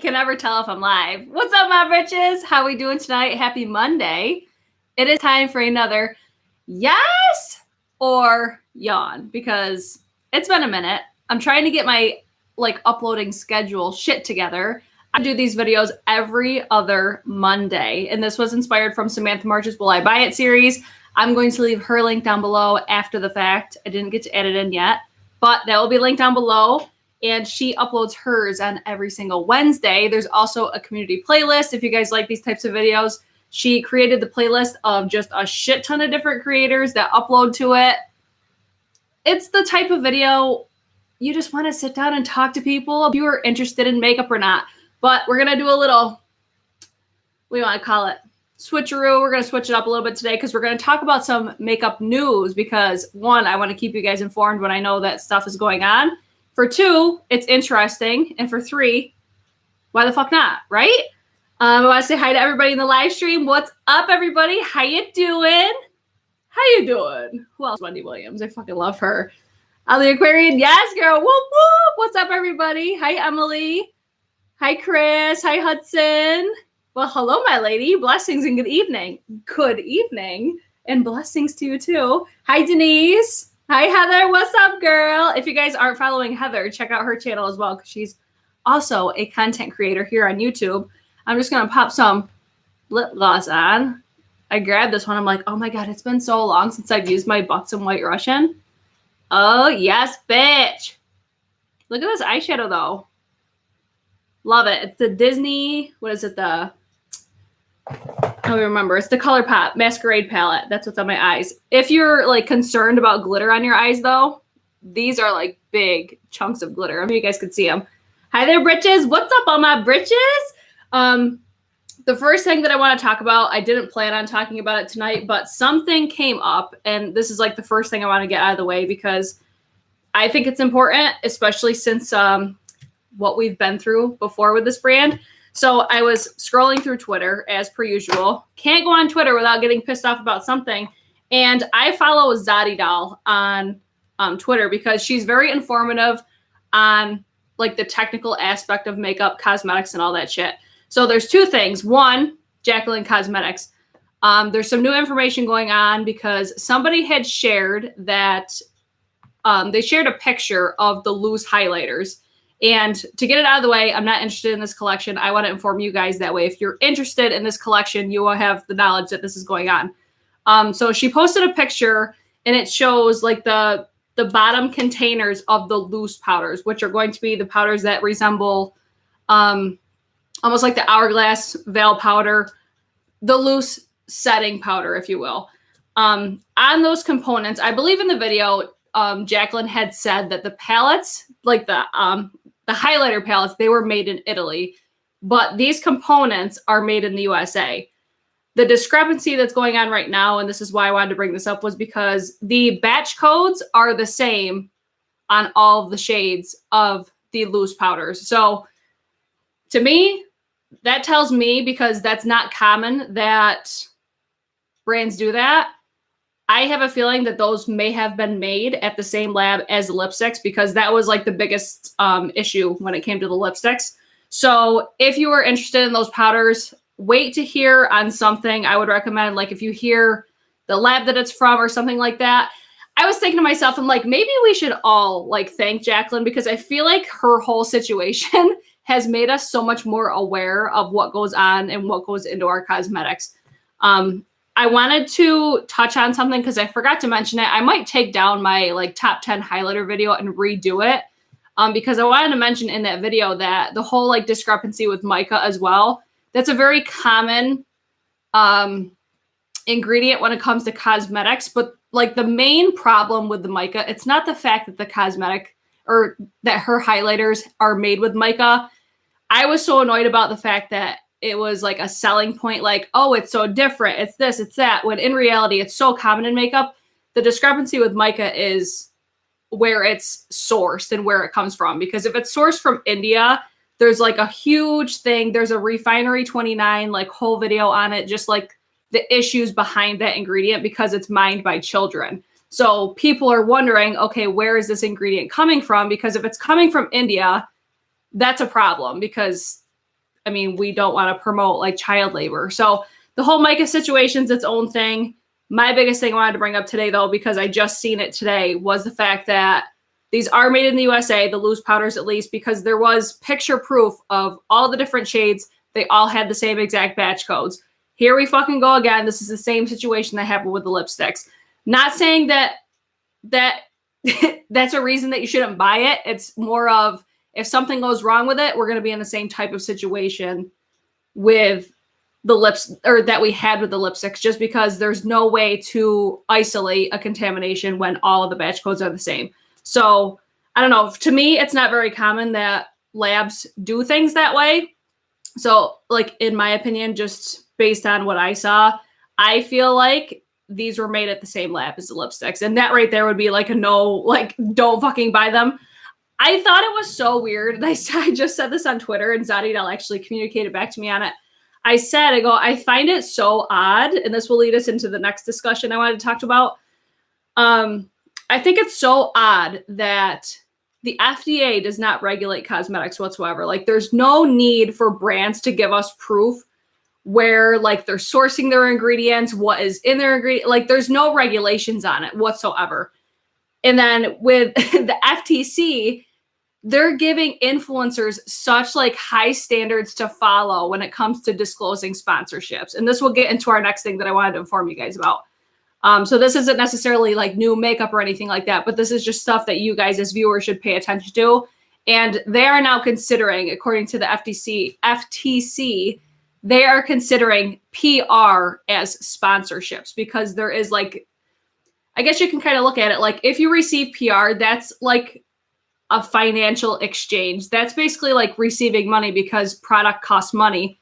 can never tell if I'm live. What's up, my bitches? How we doing tonight? Happy Monday. It is time for another yes or yawn because it's been a minute. I'm trying to get my uploading schedule shit together. I do these videos every other Monday, and this was inspired from Samantha March's Will I Buy It series. I'm going to leave her link down below after the fact. I didn't get to edit in yet, but that will be linked down below. And she uploads hers on every single Wednesday. There's also a community playlist. If you guys like these types of videos, she created the playlist of just a shit ton of different creators that upload to it. It's the type of video you just want to sit down and talk to people if you are interested in makeup or not. But we're going to do a little, what do you want to call it? Switcheroo. We're going to switch it up a little bit today because we're going to talk about some makeup news because, one, I want to keep you guys informed when I know that stuff is going on. For two, it's interesting. And for three, why the fuck not, right? I want to say hi to everybody in the live stream. What's up, everybody? How you doing? How you doing? Who else? Wendy Williams. I fucking love her. Ali Aquarian. Yes, girl. Whoop, whoop. What's up, everybody? Hi, Emily. Hi, Chris. Hi, Hudson. Well, hello, my lady. Blessings and good evening. Good evening. And blessings to you, too. Hi, Denise. Hi, Heather. What's up, girl? If you guys aren't following Heather, check out her channel as well because she's also a content creator here on YouTube. I'm just going to pop some lip gloss on. I grabbed this one. I'm like, oh, my God, it's been so long since I've used my Buxom White Russian. Oh, yes, bitch. Look at this eyeshadow, though. Love it. It's the Disney, what is it, I don't remember. It's the ColourPop Masquerade palette. That's what's on my eyes. If you're concerned about glitter on your eyes, though, these are big chunks of glitter. I mean, you guys could see them. Hi there, Britches. What's up, all my Britches? The first thing that I want to talk about, I didn't plan on talking about it tonight, but something came up, and this is the first thing I want to get out of the way because I think it's important, especially since what we've been through before with this brand. So I was scrolling through Twitter as per usual. Can't go on Twitter without getting pissed off about something. And I follow Zadi Doll on Twitter because she's very informative on the technical aspect of makeup, cosmetics, and all that shit. So there's two things. One, Jaclyn Cosmetics. There's some new information going on because somebody had shared that they shared a picture of the loose highlighters. And to get it out of the way, I'm not interested in this collection. I want to inform you guys that way. If you're interested in this collection, you will have the knowledge that this is going on. So she posted a picture, and it shows the bottom containers of the loose powders, which are going to be the powders that resemble almost like the Hourglass Veil powder, the loose setting powder, if you will. On those components, I believe in the video, Jaclyn had said that the palettes, the highlighter palettes, they were made in Italy, but these components are made in the USA. The discrepancy that's going on right now, and this is why I wanted to bring this up, was because the batch codes are the same on all of the shades of the loose powders. So to me, that tells me, because that's not common that brands do that, I have a feeling that those may have been made at the same lab as the lipsticks because that was the biggest issue when it came to the lipsticks. So if you are interested in those powders, wait to hear on something. I would recommend, if you hear the lab that it's from or something like that. I was thinking to myself, I'm maybe we should all thank Jaclyn because I feel like her whole situation has made us so much more aware of what goes on and what goes into our cosmetics. I wanted to touch on something because I forgot to mention it. I might take down my top 10 highlighter video and redo it because I wanted to mention in that video that the whole discrepancy with mica as well. That's a very common ingredient when it comes to cosmetics. But the main problem with the mica, it's not the fact that the cosmetic or that her highlighters are made with mica. I was so annoyed about the fact that it was a selling point, oh, it's so different. It's this, it's that. When in reality, it's so common in makeup. The discrepancy with mica is where it's sourced and where it comes from. Because if it's sourced from India, there's a huge thing. There's a Refinery 29 whole video on it, just the issues behind that ingredient because it's mined by children. So people are wondering, okay, where is this ingredient coming from? Because if it's coming from India, that's a problem because I mean, we don't want to promote like child labor. So the whole mica situation's its own thing. My biggest thing I wanted to bring up today, though, because I just seen it today, was the fact that these are made in the USA, the loose powders at least, because there was picture proof of all the different shades. They all had the same exact batch codes. Here we fucking go again. This is the same situation that happened with the lipsticks. Not saying that that's a reason that you shouldn't buy it. It's more of, if something goes wrong with it, we're going to be in the same type of situation with the lips, or that we had with the lipsticks, just because there's no way to isolate a contamination when all of the batch codes are the same. So I don't know. To me, it's not very common that labs do things that way. So like, in my opinion, just based on what I saw, I feel like these were made at the same lab as the lipsticks. And that right there would be like a no, like, don't fucking buy them. I thought it was so weird. And I just said this on Twitter, and Zadidel actually communicated back to me on it. I go, I find it so odd, and this will lead us into the next discussion I wanted to talk about. I think it's so odd that the FDA does not regulate cosmetics whatsoever. Like, there's no need for brands to give us proof where, like, they're sourcing their ingredients, what is in their ingredient. Like, there's no regulations on it whatsoever. And then with the FTC, they're giving influencers such like high standards to follow when it comes to disclosing sponsorships. And this will get into our next thing that I wanted to inform you guys about. So this isn't necessarily like new makeup or anything like that, but this is just stuff that you guys as viewers should pay attention to. And they are now considering, according to the FTC, they are considering PR as sponsorships, because there is like, I guess you can kind of look at it like, if you receive PR, that's like a financial exchange. That's basically like receiving money, because product costs money.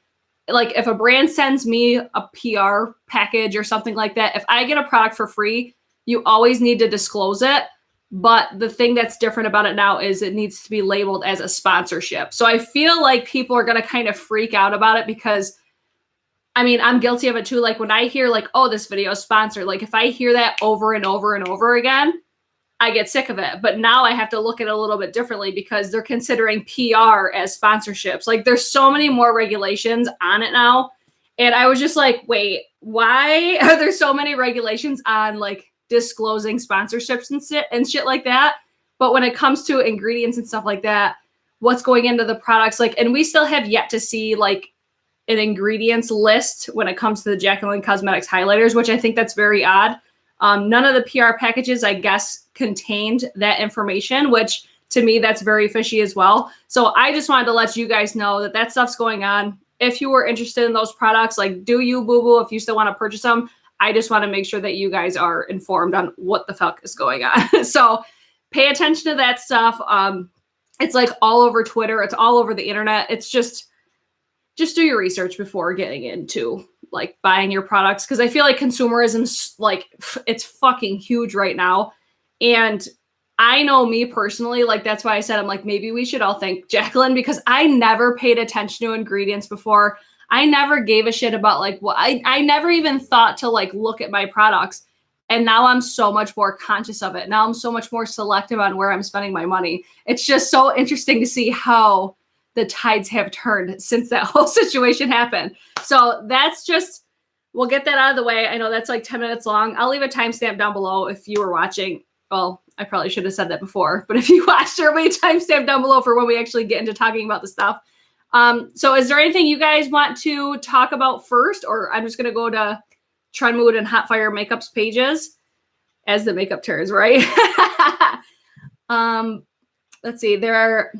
Like, if a brand sends me a PR package or something like that, if I get a product for free, you always need to disclose it. But the thing that's different about it now is it needs to be labeled as a sponsorship. So I feel like people are going to kind of freak out about it, because I mean, I'm guilty of it too. Like, when I hear like, oh, this video is sponsored, like if I hear that over and over and over again, I get sick of it. But now I have to look at it a little bit differently, because they're considering PR as sponsorships. Like, there's so many more regulations on it now. And I was just like, wait, why are there so many regulations on like disclosing sponsorships and shit like that? But when it comes to ingredients and stuff like that, what's going into the products, like, and we still have yet to see like an ingredients list when it comes to the Jaclyn Cosmetics highlighters, which I think that's very odd. None of the PR packages, I guess, contained that information, which to me, that's very fishy as well. So I just wanted to let you guys know that that stuff's going on. If you were interested in those products, like, do you, boo-boo, if you still want to purchase them. I just want to make sure that you guys are informed on what the fuck is going on. So pay attention to that stuff. It's like all over Twitter. It's all over the internet. It's just do your research before getting into like buying your products. Cause I feel like consumerism's like, it's fucking huge right now. And I know me personally, like, that's why I said, I'm like, maybe we should all thank Jaclyn, because I never paid attention to ingredients before. I never gave a shit about like what I never even thought to like look at my products. And now I'm so much more conscious of it. Now I'm so much more selective on where I'm spending my money. It's just so interesting to see how the tides have turned since that whole situation happened. So that's just, we'll get that out of the way. I know that's like 10 minutes long. I'll leave a timestamp down below if you were watching. Well, I probably should have said that before, but if you watched, there'll be a timestamp down below for when we actually get into talking about the stuff. So is there anything you guys want to talk about first, or I'm just going to go to Trend Mood and Hot Fire Makeup's pages as the makeup turns, right? Let's see. They are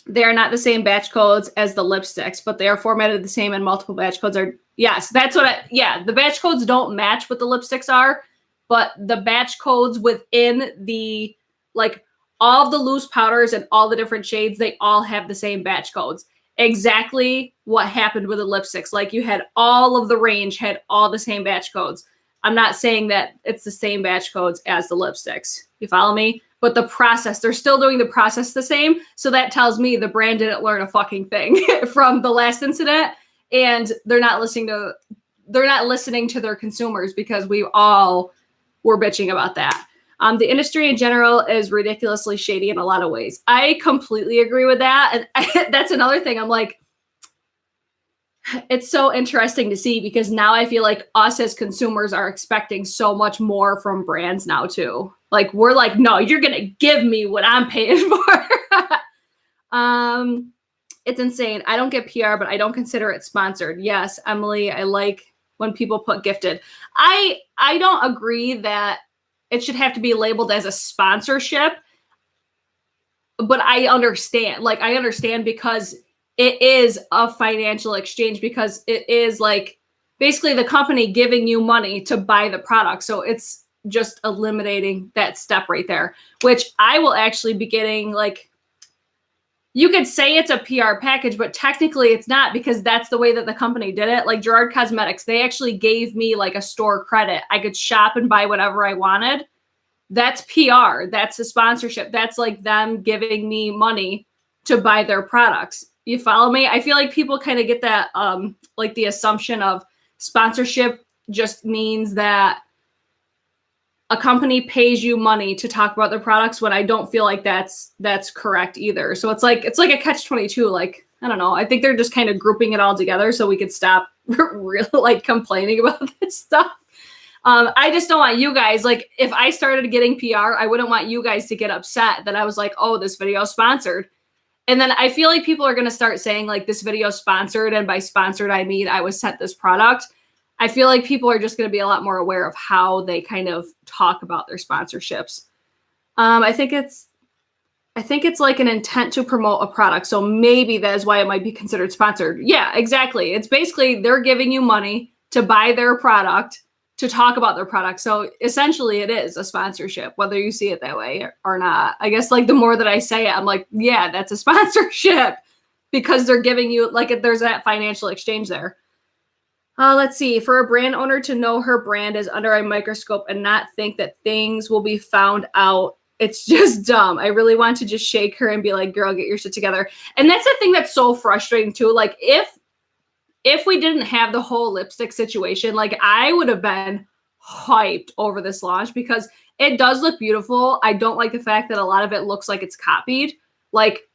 not the same batch codes as the lipsticks, but they are formatted the same, and multiple batch codes are, yes, that's what the batch codes don't match what the lipsticks are, but the batch codes within the, like, all of the loose powders and all the different shades, they all have the same batch codes. Exactly what happened with the lipsticks. Like, you had all of the range had all the same batch codes. I'm not saying that it's the same batch codes as the lipsticks. You follow me? But the process, they're still doing the process the same. So that tells me the brand didn't learn a fucking thing from the last incident. And they're not listening to their consumers, because we all were bitching about that. The industry in general is ridiculously shady in a lot of ways. I completely agree with that. And that's another thing. I'm like, It's so interesting to see because now I feel like us as consumers are expecting so much more from brands now too. Like we're like, no, you're gonna give me what I'm paying for. It's insane. I don't get PR, but I don't consider it sponsored. Yes, Emily, I like when people put gifted. I don't agree that it should have to be labeled as a sponsorship, but I understand. Like I understand because it is a financial exchange because it is like basically the company giving you money to buy the product. So it's just eliminating that step right there, which I will actually be getting like you could say it's a PR package, but technically it's not because that's the way that the company did it. Like Gerard Cosmetics, they actually gave me like a store credit. I could shop and buy whatever I wanted. That's PR. That's a sponsorship. That's like them giving me money to buy their products. You follow me? I feel like people kind of get that, like the assumption of sponsorship just means that a company pays you money to talk about their products when I don't feel like that's correct either. So it's like a catch-22. Like, I don't know. I think they're just kind of grouping it all together so we could stop really like complaining about this stuff. I just don't want you guys, like if I started getting PR, I wouldn't want you guys to get upset that I was like, oh, this video is sponsored. And then I feel like people are going to start saying like this video is sponsored. And by sponsored, I mean, I was sent this product. I feel like people are just going to be a lot more aware of how they kind of talk about their sponsorships. I think it's like an intent to promote a product. So maybe that is why it might be considered sponsored. Yeah, exactly. It's basically they're giving you money to buy their product to talk about their product. So essentially it is a sponsorship, whether you see it that way or not. I guess like the more that I say it, I'm like, yeah, that's a sponsorship because they're giving you like there's that financial exchange there. Let's see. For a brand owner to know her brand is under a microscope and not think that things will be found out, it's just dumb. I really want to just shake her and be like, girl, get your shit together. And that's the thing that's so frustrating too. Like if we didn't have the whole lipstick situation, like I would have been hyped over this launch because it does look beautiful. I don't like the fact that a lot of it looks like it's copied. Like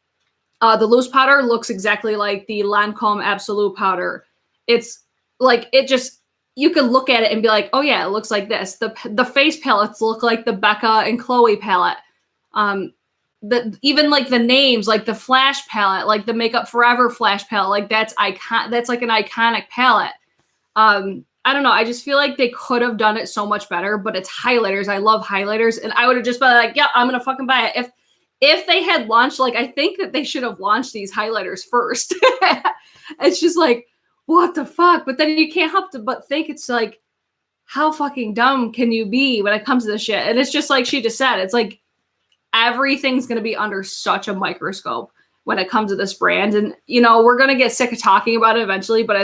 the loose powder looks exactly like the Lancome Absolute powder. It's like it just you could look at it and be like, oh yeah, it looks like this. The face palettes look like the Becca and Chloe palette. Even like the names, like the Flash palette, like the Makeup Forever Flash palette, like that's like an iconic palette. I don't know. I just feel like they could have done it so much better, but it's highlighters. I love highlighters, and I would have just been like, yeah, I'm gonna fucking buy it. If they had launched, like I think that they should have launched these highlighters first. It's just like, what the fuck? But then you can't help but think it's like, how fucking dumb can you be when it comes to this shit? And it's just like she just said, it's like everything's going to be under such a microscope when it comes to this brand. And, you know, we're going to get sick of talking about it eventually, but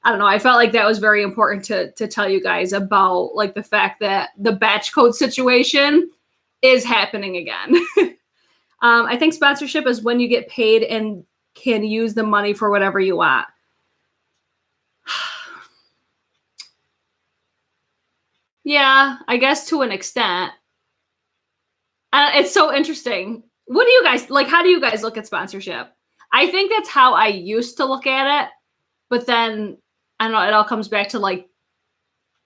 I don't know. I felt like that was very important to tell you guys about like the fact that the batch code situation is happening again. I think sponsorship is when you get paid and can use the money for whatever you want. Yeah, I guess to an extent. It's so interesting. What do you guys like? How do you guys look at sponsorship? I think that's how I used to look at it, but then I don't know. It all comes back to like,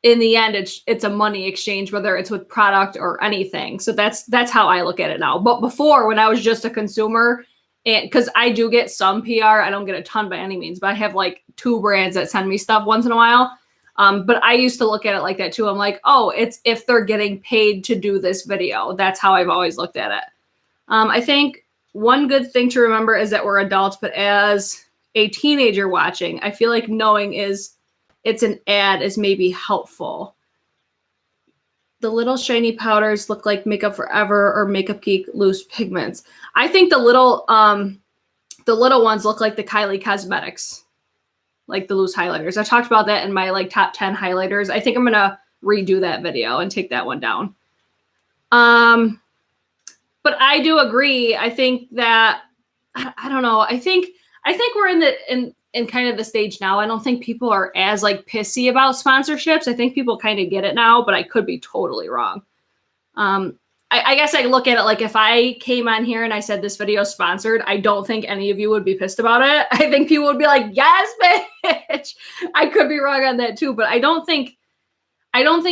in the end, it's a money exchange, whether it's with product or anything. So that's how I look at it now. But before, when I was just a consumer, and because I do get some PR, I don't get a ton by any means, but I have like 2 brands that send me stuff once in a while. But I used to look at it like that too. I'm like, oh, it's if they're getting paid to do this video. That's how I've always looked at it. I think one good thing to remember is that we're adults, but as a teenager watching, I feel like knowing it's an ad is maybe helpful. The little shiny powders look like Makeup Forever or Makeup Geek loose pigments. I think the little ones look like the Kylie Cosmetics, like the loose highlighters. I talked about that in my like top 10 highlighters. I think I'm gonna redo that video and take that one down. But I do agree. I think that I don't know. I think we're in kind of the stage now. I don't think people are as like pissy about sponsorships. I think people kind of get it now, but I could be totally wrong. I guess I look at it like if I came on here and I said this video is sponsored, I don't think any of you would be pissed about it. I think people would be like, yes, bitch. I could be wrong on that too, but I don't think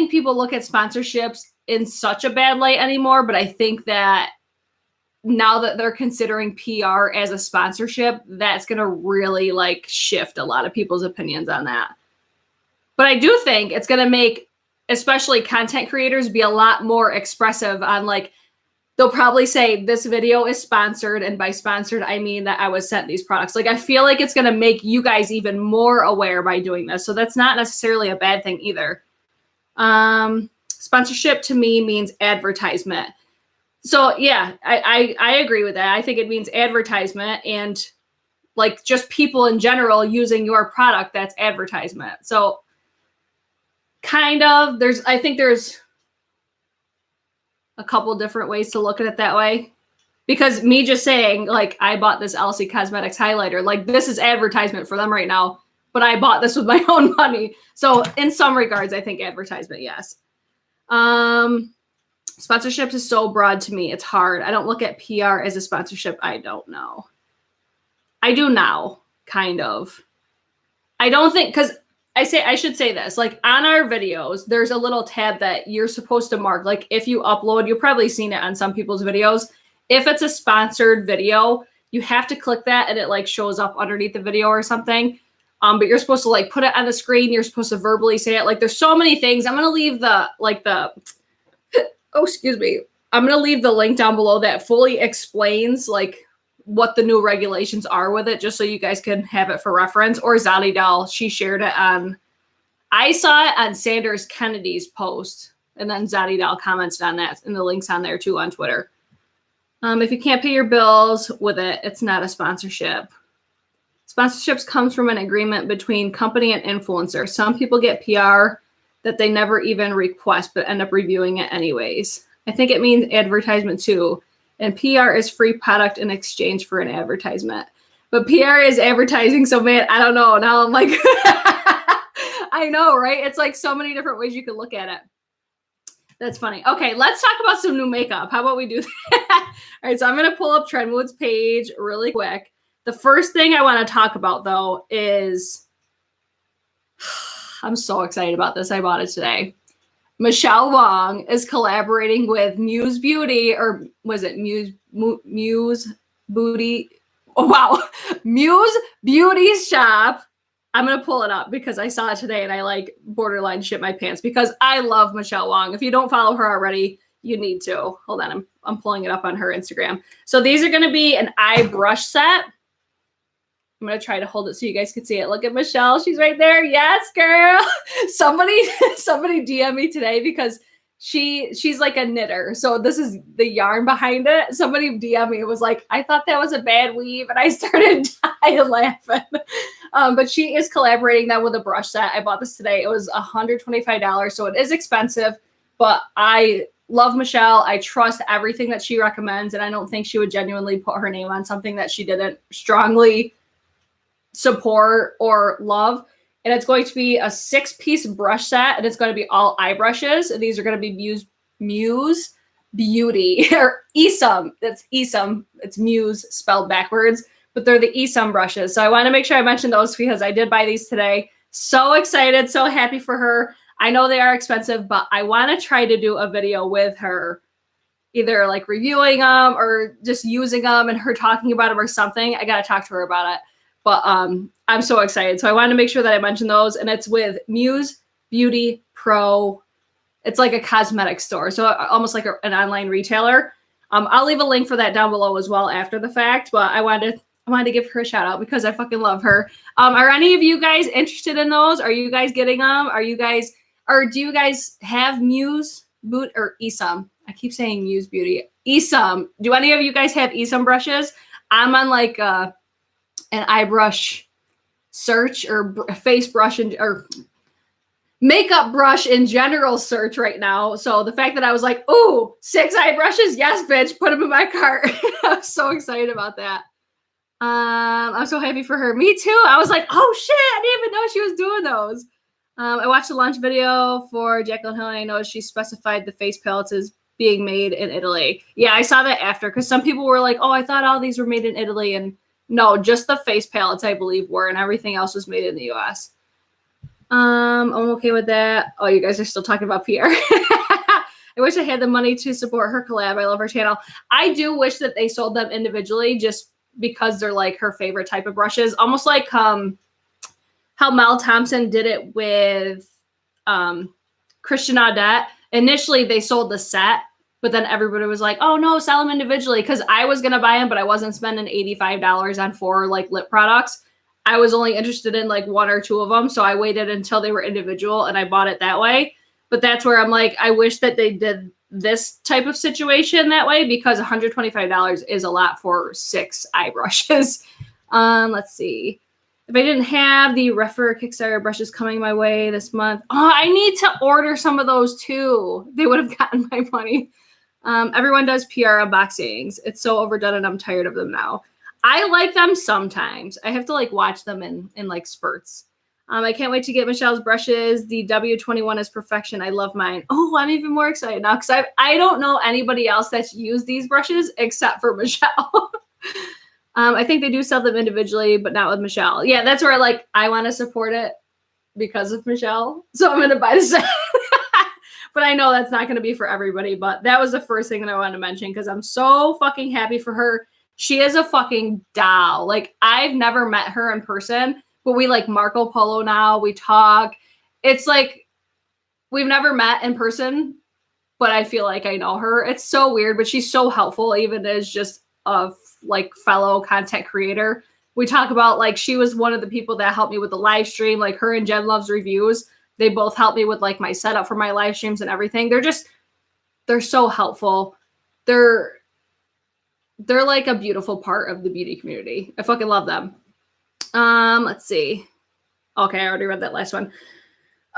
people look at sponsorships in such a bad light anymore. But I think that now that they're considering PR as a sponsorship, that's going to really like shift a lot of people's opinions on that. But I do think it's going to make especially content creators be a lot more expressive on like, they'll probably say this video is sponsored. And by sponsored, I mean that I was sent these products. Like, I feel like it's going to make you guys even more aware by doing this. So that's not necessarily a bad thing either. Sponsorship to me means advertisement. So yeah, I agree with that. I think it means advertisement and like just people in general using your product. That's advertisement. So kind of, I think there's a couple different ways to look at it that way, because me just saying like, I bought this Lorac Cosmetics highlighter, like this is advertisement for them right now, but I bought this with my own money. So in some regards, I think advertisement, yes. Sponsorships is so broad to me. It's hard. I don't look at PR as a sponsorship. I don't know. I do now, kind of. I don't think, because I should say this, like on our videos, there's a little tab that you're supposed to mark. Like if you upload, you've probably seen it on some people's videos. If it's a sponsored video, you have to click that and it like shows up underneath the video or something. But you're supposed to like put it on the screen. You're supposed to verbally say it. Like there's so many things. I'm going to leave oh, excuse me. I'm going to leave the link down below that fully explains like what the new regulations are with it, just so you guys can have it for reference. Or Zadidal, she shared it on, I saw it on Sanders Kennedy's post, and then Zadidal commented on that, and the link's on there too on Twitter. If you can't pay your bills with it, it's not a sponsorship. Sponsorships comes from an agreement between company and influencer. Some people get PR that they never even request, but end up reviewing it anyways. I think it means advertisement too. And PR is free product in exchange for an advertisement. But PR is advertising, so man, I don't know. Now I'm like, I know, right? It's like so many different ways you could look at it. That's funny. Okay, let's talk about some new makeup. How about we do that? All right, so I'm going to pull up Trendwood's page really quick. The first thing I want to talk about, though, is I'm so excited about this. I bought it today. Michelle Wong is collaborating with Muse Beauty, or was it Muse Booty? Oh, wow. Muse Beauty Shop. I'm going to pull it up because I saw it today and I like borderline shit my pants because I love Michelle Wong. If you don't follow her already, you need to. Hold on. I'm pulling it up on her Instagram. So these are going to be an eye brush set. I'm going to try to hold it so you guys can see it. Look at Michelle. She's right there. Yes, girl. Somebody DM me today because she's like a knitter. So this is the yarn behind it. Somebody DM me and was like, I thought that was a bad weave. And I started dying laughing. But she is collaborating that with a brush set. I bought this today. It was $125. So it is expensive, but I love Michelle. I trust everything that she recommends. And I don't think she would genuinely put her name on something that she didn't strongly support or love. And it's going to be a 6-piece brush set, and it's going to be all eye brushes. And these are going to be Muse Beauty or Esum. That's Esum. It's Muse spelled backwards, but they're the Esum brushes. So I want to make sure I mention those because I did buy these today. So excited, so happy for her. I know they are expensive, but I want to try to do a video with her, either like reviewing them or just using them and her talking about them or something. I got to talk to her about it. But I'm so excited. So I wanted to make sure that I mentioned those. And it's with Muse Beauty Pro. It's like a cosmetic store. So almost like an online retailer. I'll leave a link for that down below as well after the fact. But I wanted to give her a shout out because I fucking love her. Are any of you guys interested in those? Are you guys getting them? Do you guys have Muse Boot or Esum? I keep saying Muse Beauty. Esum. Do any of you guys have Esum brushes? I'm on like an eye brush search or face brush or makeup brush in general search right now. So the fact that I was like, oh, 6 eye brushes. Yes, bitch. Put them in my cart. I'm so excited about that. I'm so happy for her. Me too. I was like, oh shit. I didn't even know she was doing those. I watched the launch video for Jaclyn Hill and I know she specified the face palettes as being made in Italy. Yeah, I saw that after because some people were like, oh, I thought all these were made in Italy. And no, just the face palettes, I believe, were, and everything else was made in the US. I'm okay with that. Oh, you guys are still talking about PR. I wish I had the money to support her collab. I love her channel. I do wish that they sold them individually just because they're like her favorite type of brushes. Almost like how Mel Thompson did it with Christian Audette. Initially, they sold the set, but then everybody was like, oh, no, sell them individually. Because I was going to buy them, but I wasn't spending $85 on 4 like lip products. I was only interested in like 1 or 2 of them. So I waited until they were individual and I bought it that way. But that's where I'm like, I wish that they did this type of situation that way because $125 is a lot for 6 eye brushes. Let's see. If I didn't have the Refer Kickstarter brushes coming my way this month, oh, I need to order some of those too. They would have gotten my money. Everyone does PR unboxings. It's so overdone and I'm tired of them now. I like them sometimes. I have to like watch them in like spurts. I can't wait to get Michelle's brushes. The W21 is perfection. I love mine. Oh, I'm even more excited now because I don't know anybody else that's used these brushes except for Michelle. I think they do sell them individually, but not with Michelle. Yeah, that's where like I want to support it because of Michelle. So I'm going to buy the set. But I know that's not going to be for everybody. But that was the first thing that I wanted to mention because I'm so fucking happy for her. She is a fucking doll. Like I've never met her in person. But we like Marco Polo now. We talk. It's like we've never met in person, but I feel like I know her. It's so weird, but she's so helpful, even as just a like fellow content creator. We talk about like she was one of the people that helped me with the live stream. Like her and Jen Loves Reviews. They both helped me with like my setup for my live streams and everything. They're so helpful. They're like a beautiful part of the beauty community. I fucking love them. Let's see. Okay, I already read that last one.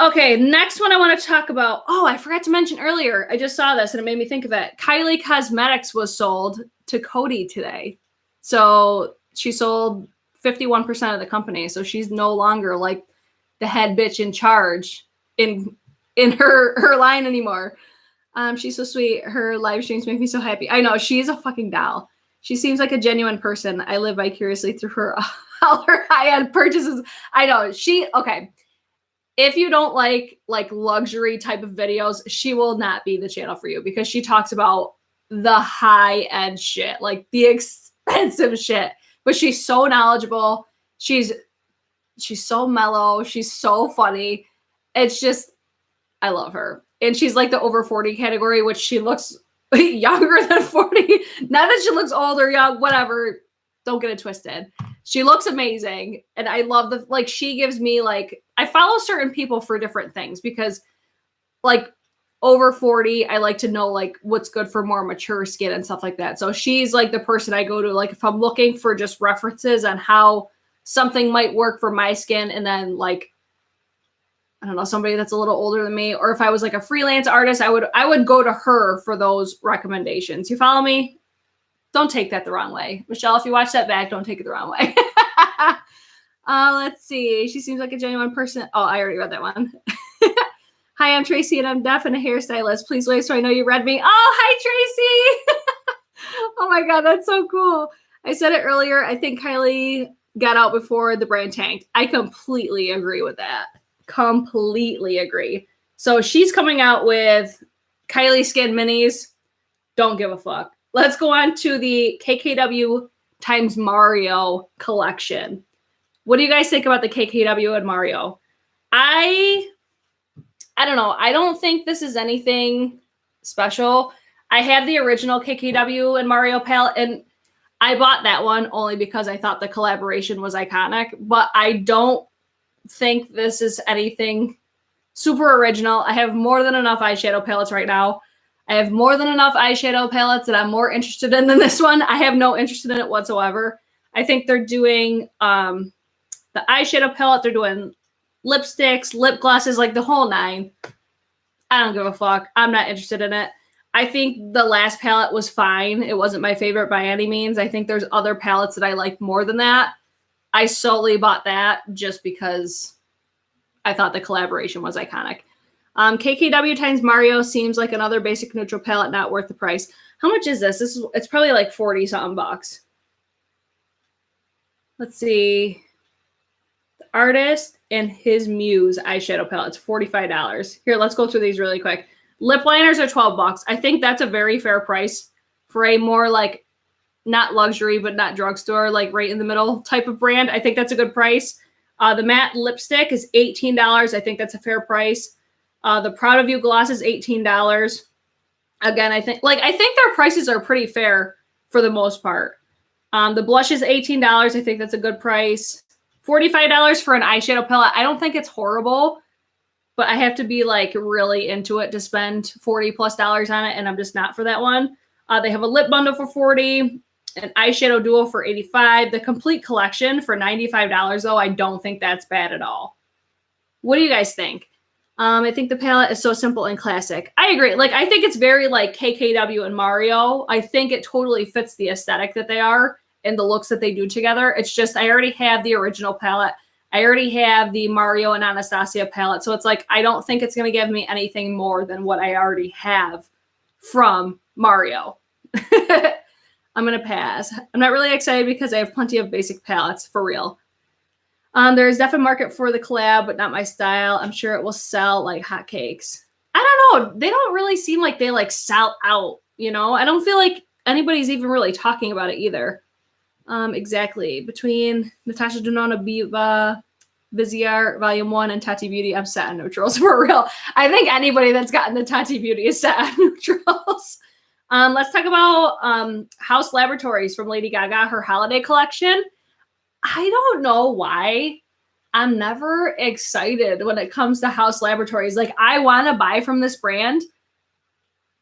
Okay, next one I want to talk about. Oh, I forgot to mention earlier. I just saw this and it made me think of it. Kylie Cosmetics was sold to Cody today. So she sold 51% of the company. So she's no longer like the head bitch in charge in her line anymore. She's so sweet. Her live streams make me so happy. I know, she's a fucking doll. She seems like a genuine person. I live vicariously through her. All her high-end purchases. I know okay. If you don't like luxury type of videos, she will not be the channel for you because she talks about the high-end shit, like the expensive shit. But she's so knowledgeable. She's so mellow. She's so funny. It's just, I love her. And she's like the over 40 category, which she looks younger than 40. Not that she looks old or young, whatever. Don't get it twisted. She looks amazing. And I love she gives me I follow certain people for different things because over 40, I like to know what's good for more mature skin and stuff like that. So she's the person I go to, if I'm looking for just references on how something might work for my skin. And then I don't know, somebody that's a little older than me, or if I was a freelance artist, I would go to her for those recommendations. You follow me? Don't take that the wrong way. Michelle, if you watch that back, don't take it the wrong way. Let's see. She seems like a genuine person. Oh, I already read that one. Hi, I'm Tracy and I'm deaf and a hairstylist. Please wait so I know you read me. Oh, hi, Tracy. Oh my God, that's so cool. I said it earlier. I think Kylie got out before the brand tanked. I completely agree with that. Completely agree. So she's coming out with Kylie Skin Minis. Don't give a fuck. Let's go on to the KKW times Mario collection. What do you guys think about the KKW and Mario? I don't know. I don't think this is anything special. I have the original KKW and Mario palette, and I bought that one only because I thought the collaboration was iconic, but I don't think this is anything super original. I have more than enough eyeshadow palettes right now. I have more than enough eyeshadow palettes that I'm more interested in than this one. I have no interest in it whatsoever. I think they're doing the eyeshadow palette. They're doing lipsticks, lip glosses, the whole nine. I don't give a fuck. I'm not interested in it. I think the last palette was fine. It wasn't my favorite by any means. I think there's other palettes that I like more than that. I solely bought that just because I thought the collaboration was iconic. KKW times Mario seems like another basic neutral palette, not worth the price. How much is this? It's probably like 40 something bucks. Let's see. The Artist and His Muse eyeshadow palette. It's $45. Here, let's go through these really quick. Lip liners are 12 bucks. I think that's a very fair price for a more like not luxury, but not drugstore, like right in the middle type of brand. I think that's a good price. The matte lipstick is $18. I think that's a fair price. The Proud of You gloss is $18. Again, I think their prices are pretty fair for the most part. The blush is $18. I think that's a good price. $45 for an eyeshadow palette. I don't think it's horrible, but I have to be like really into it to spend $40+ on it, and I'm just not for that one. They have a lip bundle for $40, an eyeshadow duo for $85. The complete collection for $95, though, I don't think that's bad at all. What do you guys think? I think the palette is so simple and classic. I agree. Like, I think it's very like KKW and Mario. I think it totally fits the aesthetic that they are and the looks that they do together. It's just, I already have the original palette. I already have the Mario and Anastasia palette. So it's like, I don't think it's going to give me anything more than what I already have from Mario. I'm going to pass. I'm not really excited because I have plenty of basic palettes for real. There's definitely a market for the collab, but not my style. I'm sure it will sell like hotcakes. I don't know. They don't really seem like they like sell out, you know? I don't feel like anybody's even really talking about it either. Exactly. Between Natasha Denona Biva, Vizier, Volume 1, and Tati Beauty, I'm set on neutrals for real. I think anybody that's gotten the Tati Beauty is set on neutrals. Let's talk about House Laboratories from Lady Gaga, her holiday collection. I don't know why I'm never excited when it comes to House Laboratories. Like, I want to buy from this brand,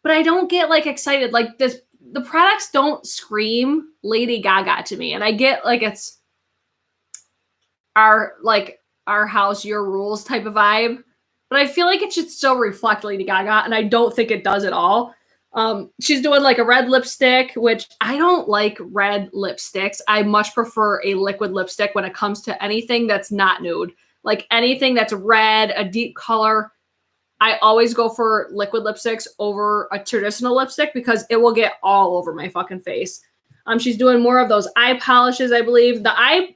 but I don't get like excited. Like the products don't scream Lady Gaga to me. And I get like it's our house, your rules type of vibe, but I feel like it should still reflect Lady Gaga. And I don't think it does at all. She's doing like a red lipstick, which I don't like red lipsticks. I much prefer a liquid lipstick when it comes to anything that's not nude. Like anything that's red, a deep color, I always go for liquid lipsticks over a traditional lipstick because it will get all over my fucking face. She's doing more of those eye polishes, I believe. The eye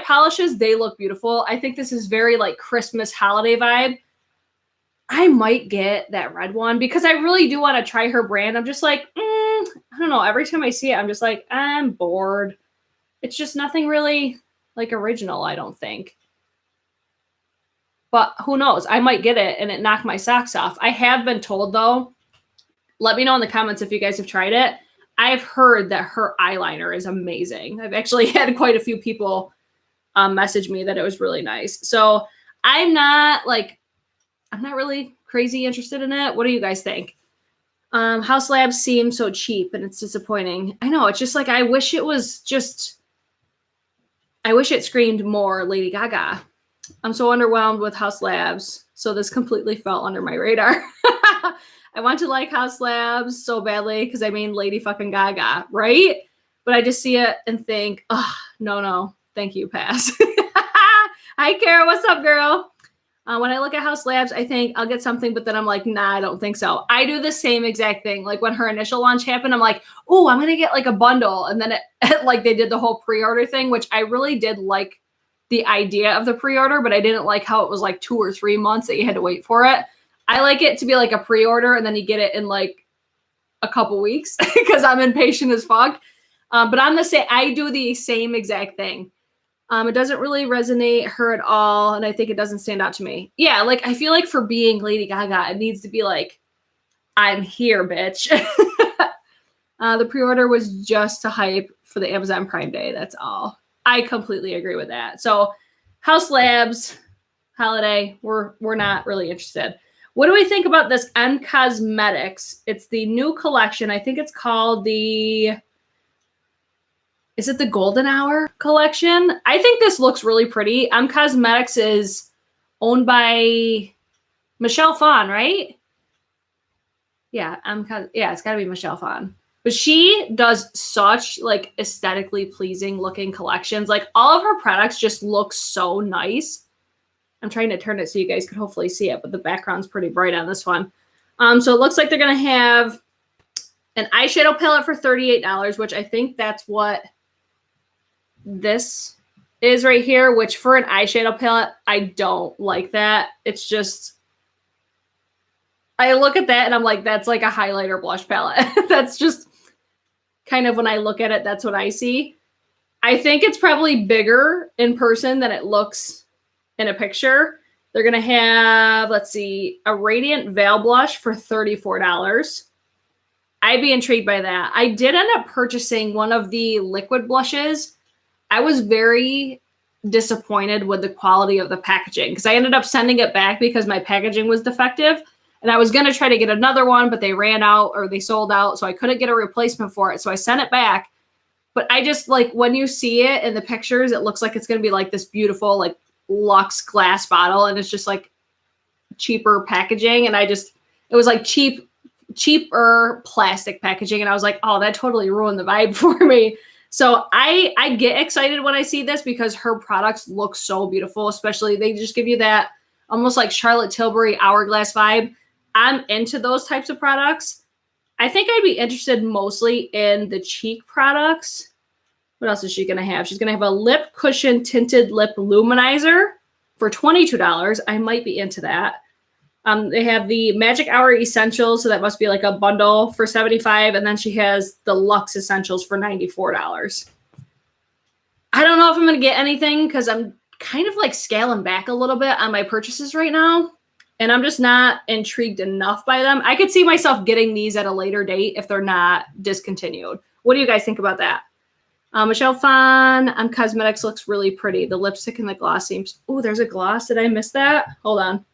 polishes, they look beautiful. I think this is very like Christmas holiday vibe. I might get that red one because I really do want to try her brand. I'm just like, I don't know. Every time I see it, I'm just like, I'm bored. It's just nothing really like original, I don't think. But who knows? I might get it and it knocked my socks off. I have been told, though, let me know in the comments if you guys have tried it. I've heard that her eyeliner is amazing. I've actually had quite a few people message me that it was really nice. So I'm not really crazy interested in it. What do you guys think? House Labs seem so cheap and it's disappointing. I know. It's just like, I wish it screamed more Lady Gaga. I'm so underwhelmed with House Labs. So this completely fell under my radar. I want to like House Labs so badly because I mean Lady fucking Gaga, right? But I just see it and think, oh, no, thank you, pass. Hi, Kara. What's up, girl? When I look at House Labs, I think I'll get something, but then I'm like, nah, I don't think so. I do the same exact thing. Like when her initial launch happened, I'm like, oh, I'm going to get like a bundle. And then like they did the whole pre-order thing, which I really did like the idea of the pre-order, but I didn't like how it was like 2 or 3 months that you had to wait for it. I like it to be like a pre-order and then you get it in like a couple weeks because I'm impatient as fuck. But I do the same exact thing. It doesn't really resonate her at all, and I think it doesn't stand out to me. Yeah, like I feel like for being Lady Gaga, it needs to be like, I'm here, bitch. The pre-order was just to hype for the Amazon Prime Day. That's all. I completely agree with that. So, House Labs holiday, we're not really interested. What do we think about this Cosmetics? It's the new collection. I think it's called is it the Golden Hour collection? I think this looks really pretty. Cosmetics is owned by Michelle Phan, right? Yeah, it's got to be Michelle Phan. But she does such like aesthetically pleasing looking collections. Like all of her products just look so nice. I'm trying to turn it so you guys could hopefully see it, but the background's pretty bright on this one. So it looks like they're going to have an eyeshadow palette for $38, which I think that's what this is right here, which for an eyeshadow palette, I don't like that. It's just, I look at that and I'm like, that's like a highlighter blush palette. That's just kind of when I look at it, that's what I see. I think it's probably bigger in person than it looks in a picture. They're going to have, let's see, a Radiant Veil Blush for $34. I'd be intrigued by that. I did end up purchasing one of the liquid blushes. I was very disappointed with the quality of the packaging because I ended up sending it back because my packaging was defective. And I was going to try to get another one, but they ran out or they sold out. So I couldn't get a replacement for it. So I sent it back. But I just like when you see it in the pictures, it looks like it's going to be like this beautiful, like luxe glass bottle. And it's just like cheaper packaging. And it was like cheaper plastic packaging. And I was like, oh, that totally ruined the vibe for me. So I get excited when I see this because her products look so beautiful, especially they just give you that almost like Charlotte Tilbury hourglass vibe. I'm into those types of products. I think I'd be interested mostly in the cheek products. What else is she going to have? She's going to have a lip cushion tinted lip luminizer for $22. I might be into that. They have the Magic Hour Essentials, so that must be like a bundle for $75. And then she has the Luxe Essentials for $94. I don't know if I'm going to get anything because I'm kind of like scaling back a little bit on my purchases right now. And I'm just not intrigued enough by them. I could see myself getting these at a later date if they're not discontinued. What do you guys think about that? Michelle Phan, Cosmetics looks really pretty. The lipstick and the gloss seems... Oh, there's a gloss. Did I miss that? Hold on.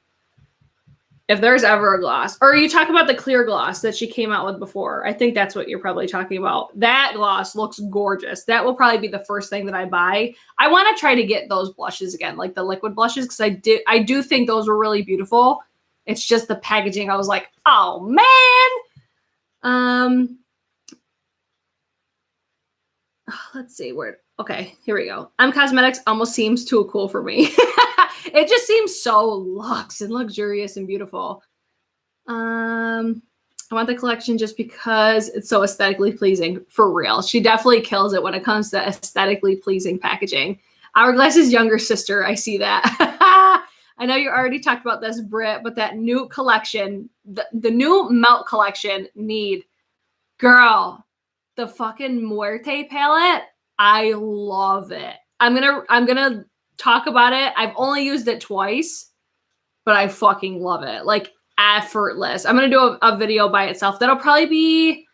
If there's ever a gloss. Or you talk about the clear gloss that she came out with before. I think that's what you're probably talking about. That gloss looks gorgeous. That will probably be the first thing that I buy. I want to try to get those blushes again, like the liquid blushes, because I do think those were really beautiful. It's just the packaging. I was like, oh, man. Let's see where. Okay, here we go. Cosmetics almost seems too cool for me. It just seems so luxe and luxurious and beautiful. I want the collection just because it's so aesthetically pleasing. For real. She definitely kills it when it comes to aesthetically pleasing packaging. Hourglass's younger sister. I see that. I know you already talked about this, Brit, but that new collection, the new Melt collection girl, the fucking Muerte palette. I love it. I'm gonna talk about it. I've only used it twice, but I fucking love it. Like effortless. I'm gonna do a video by itself. That'll probably be,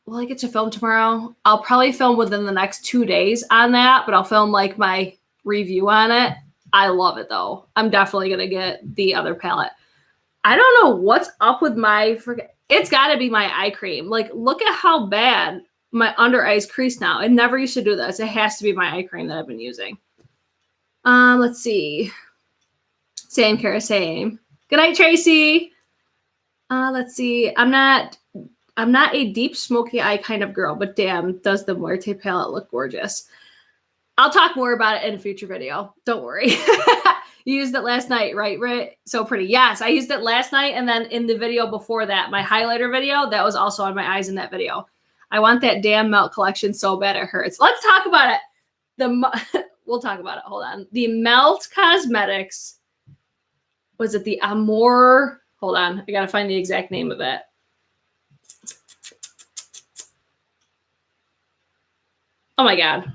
well, I get to film tomorrow. I'll probably film within the next 2 days on that, but I'll film like my review on it. I love it though. I'm definitely gonna get the other palette. I don't know what's up with it's gotta be my eye cream. Like, look at how bad my under eyes crease now. It never used to do this. It has to be my eye cream that I've been using. Let's see. Same, Kara, same. Good night, Tracy. Let's see. I'm not a deep smoky eye kind of girl, but damn, does the Muerte palette look gorgeous. I'll talk more about it in a future video. Don't worry. You used it last night, right? So pretty. Yes, I used it last night. And then in the video before that, my highlighter video, that was also on my eyes in that video. I want that damn Melt collection so bad it hurts. Let's talk about it. We'll talk about it. Hold on. The Melt Cosmetics. Was it the Amor? Hold on. I got to find the exact name of it. Oh my God.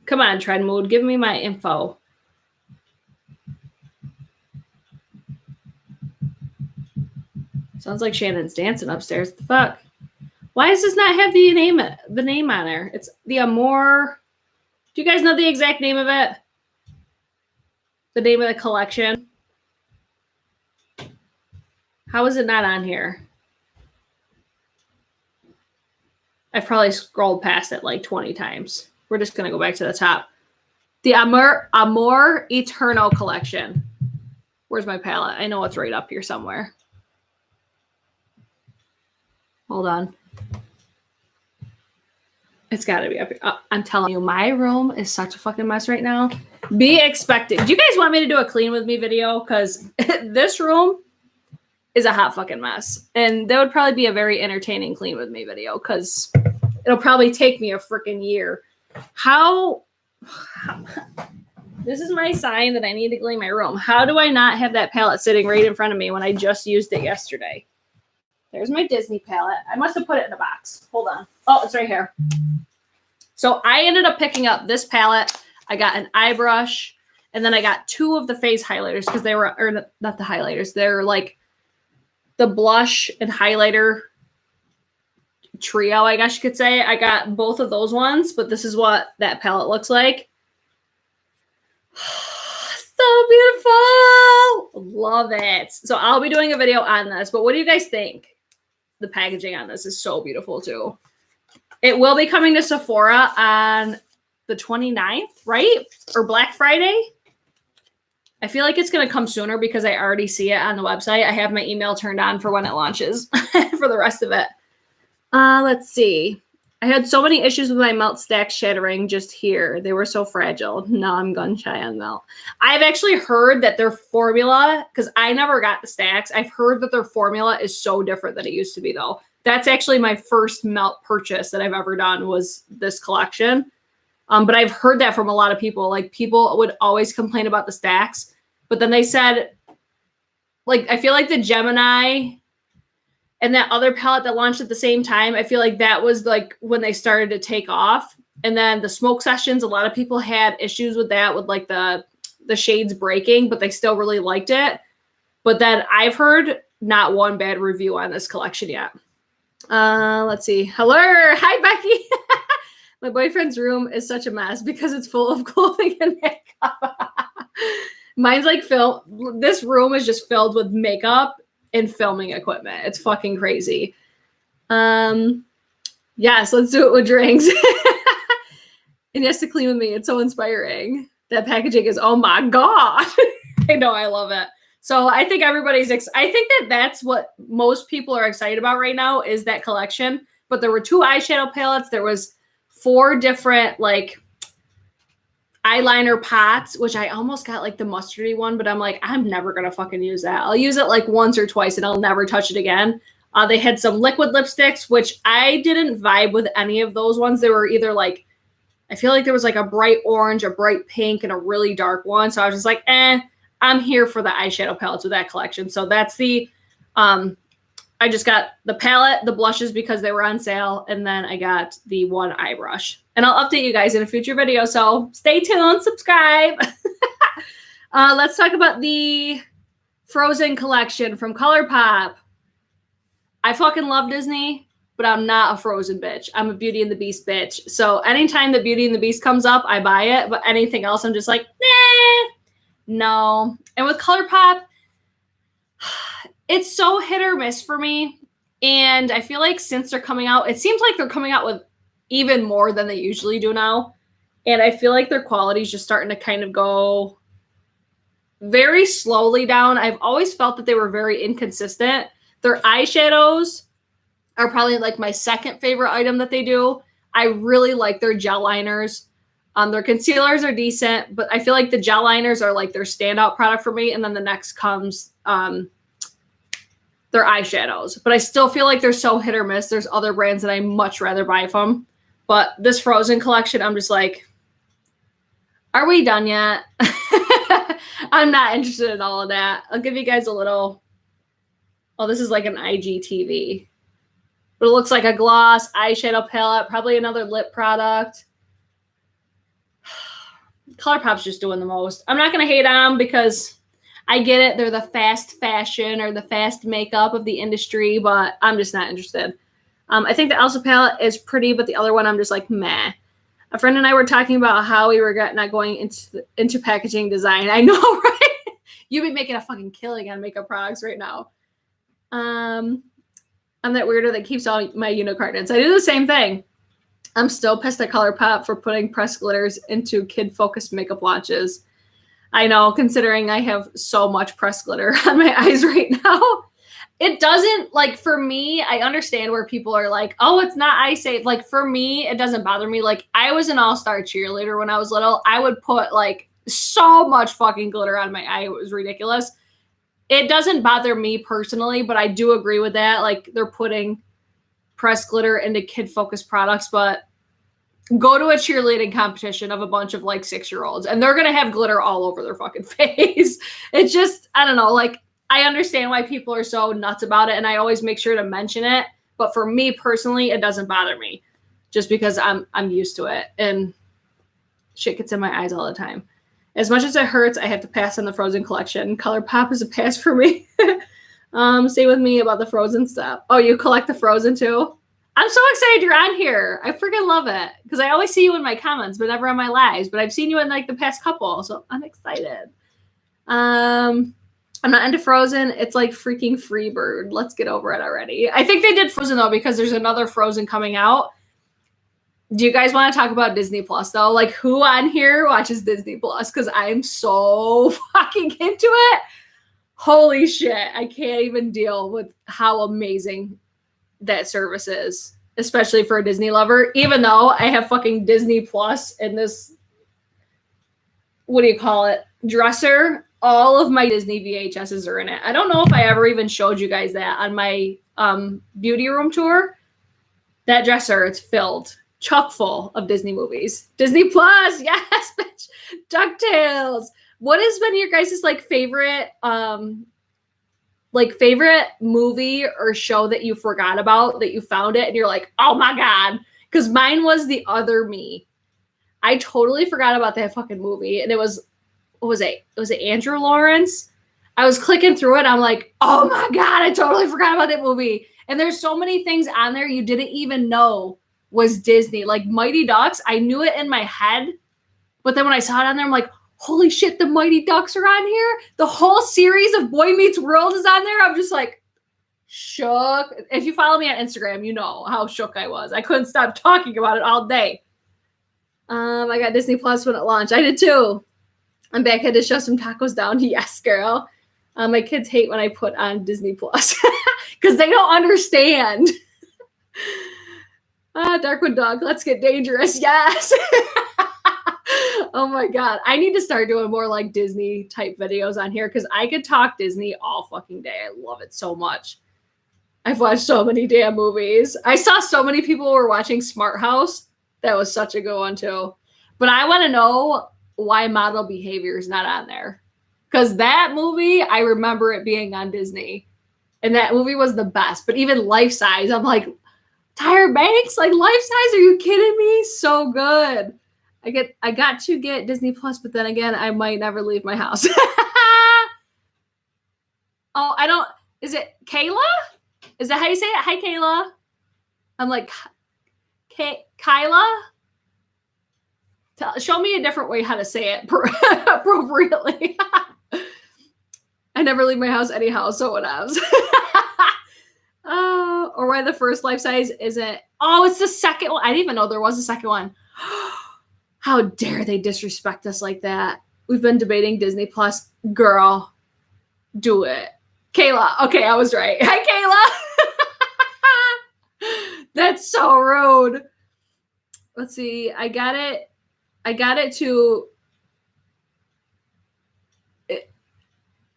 Come on, Trend Mood. Give me my info. Sounds like Shannon's dancing upstairs. What the fuck? Why does this not have the name on there? It's the Amor. Do you guys know the exact name of it? The name of the collection? How is it not on here? I've probably scrolled past it like 20 times. We're just going to go back to the top. The Amor Eternal collection. Where's my palette? I know it's right up here somewhere. Hold on. It's got to be up here. I'm telling you, my room is such a fucking mess right now. Be expected. Do you guys want me to do a clean with me video? Because this room is a hot fucking mess. And that would probably be a very entertaining clean with me video because it'll probably take me a freaking year. How this is my sign that I need to clean my room. How do I not have that palette sitting right in front of me when I just used it yesterday? There's my Disney palette. I must have put it in a box. Hold on. Oh, it's right here. So I ended up picking up this palette. I got an eye brush, and then I got 2 of the face highlighters because they were, or not the highlighters. They're like the blush and highlighter trio, I guess you could say. I got both of those ones, but this is what that palette looks like. So beautiful. Love it. So I'll be doing a video on this, but what do you guys think? The packaging on this is so beautiful too. It will be coming to Sephora on the 29th, right? Or Black Friday. I feel like it's going to come sooner because I already see it on the website. I have my email turned on for when it launches for the rest of it. Let's see. I had so many issues with my melt stack shattering just here. They were so fragile. Now I'm gun shy on melt. I've actually heard that their formula, because I never got the stacks, I've heard that their formula is so different than it used to be though. That's actually my first melt purchase that I've ever done was this collection. But I've heard that from a lot of people. Like people would always complain about the stacks, but then they said, like, I feel like the Gemini and that other palette that launched at the same time, I feel like that was like when they started to take off. And then the smoke sessions, a lot of people had issues with that, with like the shades breaking, but they still really liked it. But then I've heard not one bad review on this collection yet. Let's see. Hello. Hi, Becky. My boyfriend's room is such a mess because it's full of clothing and makeup. Mine's like this room is just filled with makeup and filming equipment. It's fucking crazy. Yes, let's do it with drinks. And yes, to clean with me. It's so inspiring. That packaging is, oh my God. I know, I love it. So I think everybody's, I think that's what most people are excited about right now is that collection. But there were 2 eyeshadow palettes. There was 4 different like eyeliner pots, which I almost got like the mustardy one, but I'm like, I'm never going to fucking use that. I'll use it like once or twice and I'll never touch it again. They had some liquid lipsticks, which I didn't vibe with any of those ones. They were either like, I feel like there was like a bright orange, a bright pink, and a really dark one. So I was just like, I'm here for the eyeshadow palettes with that collection. So that's the, I just got the palette, the blushes because they were on sale, and then I got the 1 eye brush. And I'll update you guys in a future video, so stay tuned, subscribe. Let's talk about the Frozen collection from ColourPop. I fucking love Disney, but I'm not a Frozen bitch. I'm a Beauty and the Beast bitch. So anytime the Beauty and the Beast comes up, I buy it, but anything else, I'm just like, nah, no. And with ColourPop, it's so hit or miss for me. And I feel like since they're coming out, it seems like they're coming out with even more than they usually do now. And I feel like their quality is just starting to kind of go very slowly down. I've always felt that they were very inconsistent. Their eyeshadows are probably like my second favorite item that they do. I really like their gel liners. Their concealers are decent, but I feel like the gel liners are like their standout product for me. And then the next comes their eyeshadows. But I still feel like they're so hit or miss. There's other brands that I much rather buy from. But this Frozen collection, I'm just like, are we done yet? I'm not interested in all of that. I'll give you guys a little, oh, this is like an IGTV. But it looks like a gloss, eyeshadow palette, probably another lip product. ColourPop's just doing the most. I'm not going to hate on them because I get it. They're the fast fashion or the fast makeup of the industry, but I'm just not interested. I think the Elsa palette is pretty, but the other one I'm just like, meh. A friend and I were talking about how we regret not going into packaging design. I know, right? You'd be making a fucking killing on makeup products right now. I'm that weirdo that keeps all my unicorns. I do the same thing. I'm still pissed at ColourPop for putting pressed glitters into kid-focused makeup launches. I know, considering I have so much pressed glitter on my eyes right now. It doesn't, like, for me, I understand where people are like, oh, it's not eye safe. Like, for me, it doesn't bother me. Like, I was an all-star cheerleader when I was little. I would put, like, so much fucking glitter on my eye. It was ridiculous. It doesn't bother me personally, but I do agree with that. Like, they're putting pressed glitter into kid-focused products, but go to a cheerleading competition of a bunch of like 6-year-olds and they're going to have glitter all over their fucking face. It's just, I don't know, like, I understand why people are so nuts about it and I always make sure to mention it. But for me personally, it doesn't bother me just because I'm used to it and shit gets in my eyes all the time. As much as it hurts, I have to pass on the Frozen collection. ColourPop is a pass for me. Stay with me about the Frozen stuff. Oh, you collect the Frozen too? I'm so excited you're on here. I freaking love it. Because I always see you in my comments, but never on my lives. But I've seen you in like the past couple, so I'm excited. I'm not into Frozen. It's like freaking Freebird. Let's get over it already. I think they did Frozen though, because there's another Frozen coming out. Do you guys want to talk about Disney Plus though? Like, who on here watches Disney Plus? Because I'm so fucking into it. Holy shit. I can't even deal with how amazing that service is, especially for a Disney lover, even though I have fucking Disney Plus in this, what do you call it, dresser. All of my Disney VHSs are in it. I don't know if I ever even showed you guys that on my beauty room tour. That dresser, it's filled, chock full of Disney movies. Disney Plus, yes, bitch. DuckTales. What has been your guys' like favorite movie or show that you forgot about, that you found it and you're like, oh my God. Because mine was The Other Me. I totally forgot about that fucking movie. And it was, what was it? Was it Andrew Lawrence? I was clicking through it. I'm like, oh my God, I totally forgot about that movie. And there's so many things on there you didn't even know was Disney. Like Mighty Ducks, I knew it in my head. But then when I saw it on there, I'm like, holy shit, the Mighty Ducks are on here. The whole series of Boy Meets World is on there. I'm just like shook. If you follow me on Instagram, you know how shook I was. I couldn't stop talking about it all day. I got Disney Plus when it launched. I did too. I'm back. Had to shove some tacos down. Yes, girl. My kids hate when I put on Disney Plus because they don't understand. Darkwood Dog, let's get dangerous. Yes. Oh my God. I need to start doing more like Disney type videos on here because I could talk Disney all fucking day. I love it so much. I've watched so many damn movies. I saw so many people were watching Smart House. That was such a good one too. But I want to know why Model Behavior is not on there. Because that movie, I remember it being on Disney. And that movie was the best. But even Life Size, I'm like, Tyra Banks? Like Life Size? Are you kidding me? So good. I got to get Disney Plus, but then again, I might never leave my house. Oh, I don't. Is it Kayla? Is that how you say it? Hi, Kayla. I'm like, Kyla? Show me a different way how to say it appropriately. I never leave my house anyhow, so whatevs. Or why the first Life Size isn't. Oh, it's the second one. I didn't even know there was a second one. How dare they disrespect us like that? We've been debating Disney Plus. Girl, do it. Kayla. Okay, I was right. Hi, Kayla. That's so rude. Let's see. I got it to.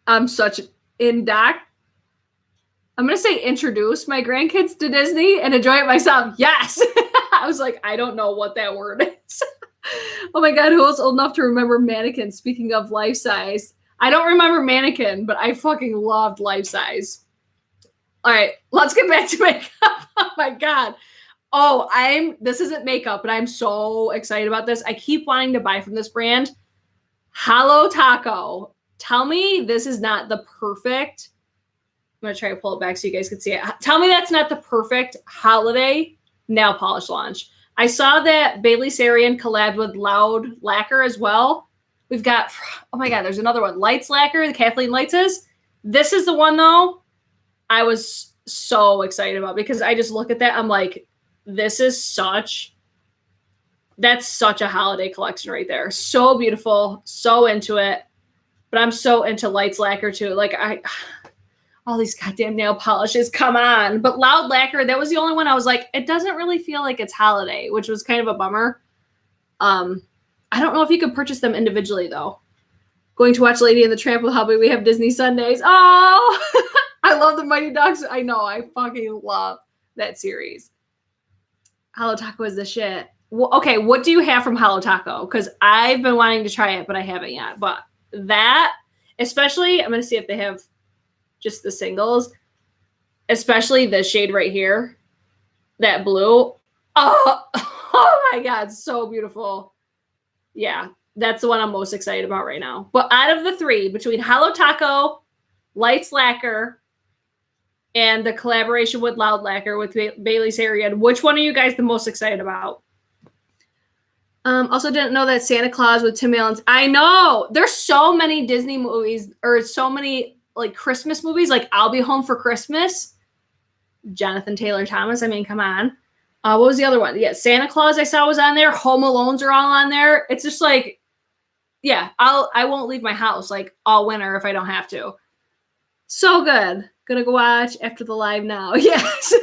I'm such in doc. I'm going to say introduce my grandkids to Disney and enjoy it myself. Yes. I was like, I don't know what that word is. Oh my God, who else old enough to remember Mannequin? Speaking of Life Size, I don't remember Mannequin, but I fucking loved Life Size. All right, let's get back to makeup. Oh my God. Oh, this isn't makeup, but I'm so excited about this. I keep wanting to buy from this brand. Halo Taco. Tell me this is not the perfect. I'm going to try to pull it back so you guys can see it. Tell me that's not the perfect holiday nail polish launch. I saw that Bailey Sarian collabed with Loud Lacquer as well. We've got, oh my God, there's another one. Lights Lacquer, the Kathleen Lights is. This is the one, though, I was so excited about because I just look at that. I'm like, that's such a holiday collection right there. So beautiful, so into it. But I'm so into Lights Lacquer, too. Like, all these goddamn nail polishes, come on. But Loud Lacquer, that was the only one I was like, it doesn't really feel like it's holiday, which was kind of a bummer. I don't know if you could purchase them individually, though. Going to watch Lady and the Tramp with Hubby. We have Disney Sundays. Oh, I love the Mighty Ducks. I know. I fucking love that series. Hello Taco is the shit. Well, okay, what do you have from Hello Taco? Because I've been wanting to try it, but I haven't yet. But that, especially, I'm going to see if they have just the singles, especially the shade right here, that blue. Oh my God, so beautiful. Yeah, that's the one I'm most excited about right now. But out of the three, between Hello Taco, Lights Lacquer, and the collaboration with Loud Lacquer with Bailey's Hair, which one are you guys the most excited about? Also didn't know that Santa Claus with Tim Allen's. I know. There's so many Disney movies, or so many like Christmas movies, like I'll Be Home for Christmas. Jonathan Taylor Thomas. I mean, come on. What was the other one? Yeah, Santa Claus I saw was on there. Home Alones are all on there. It's just like, yeah, I won't leave my house like all winter if I don't have to. So good. Gonna go watch after the live now. Yes.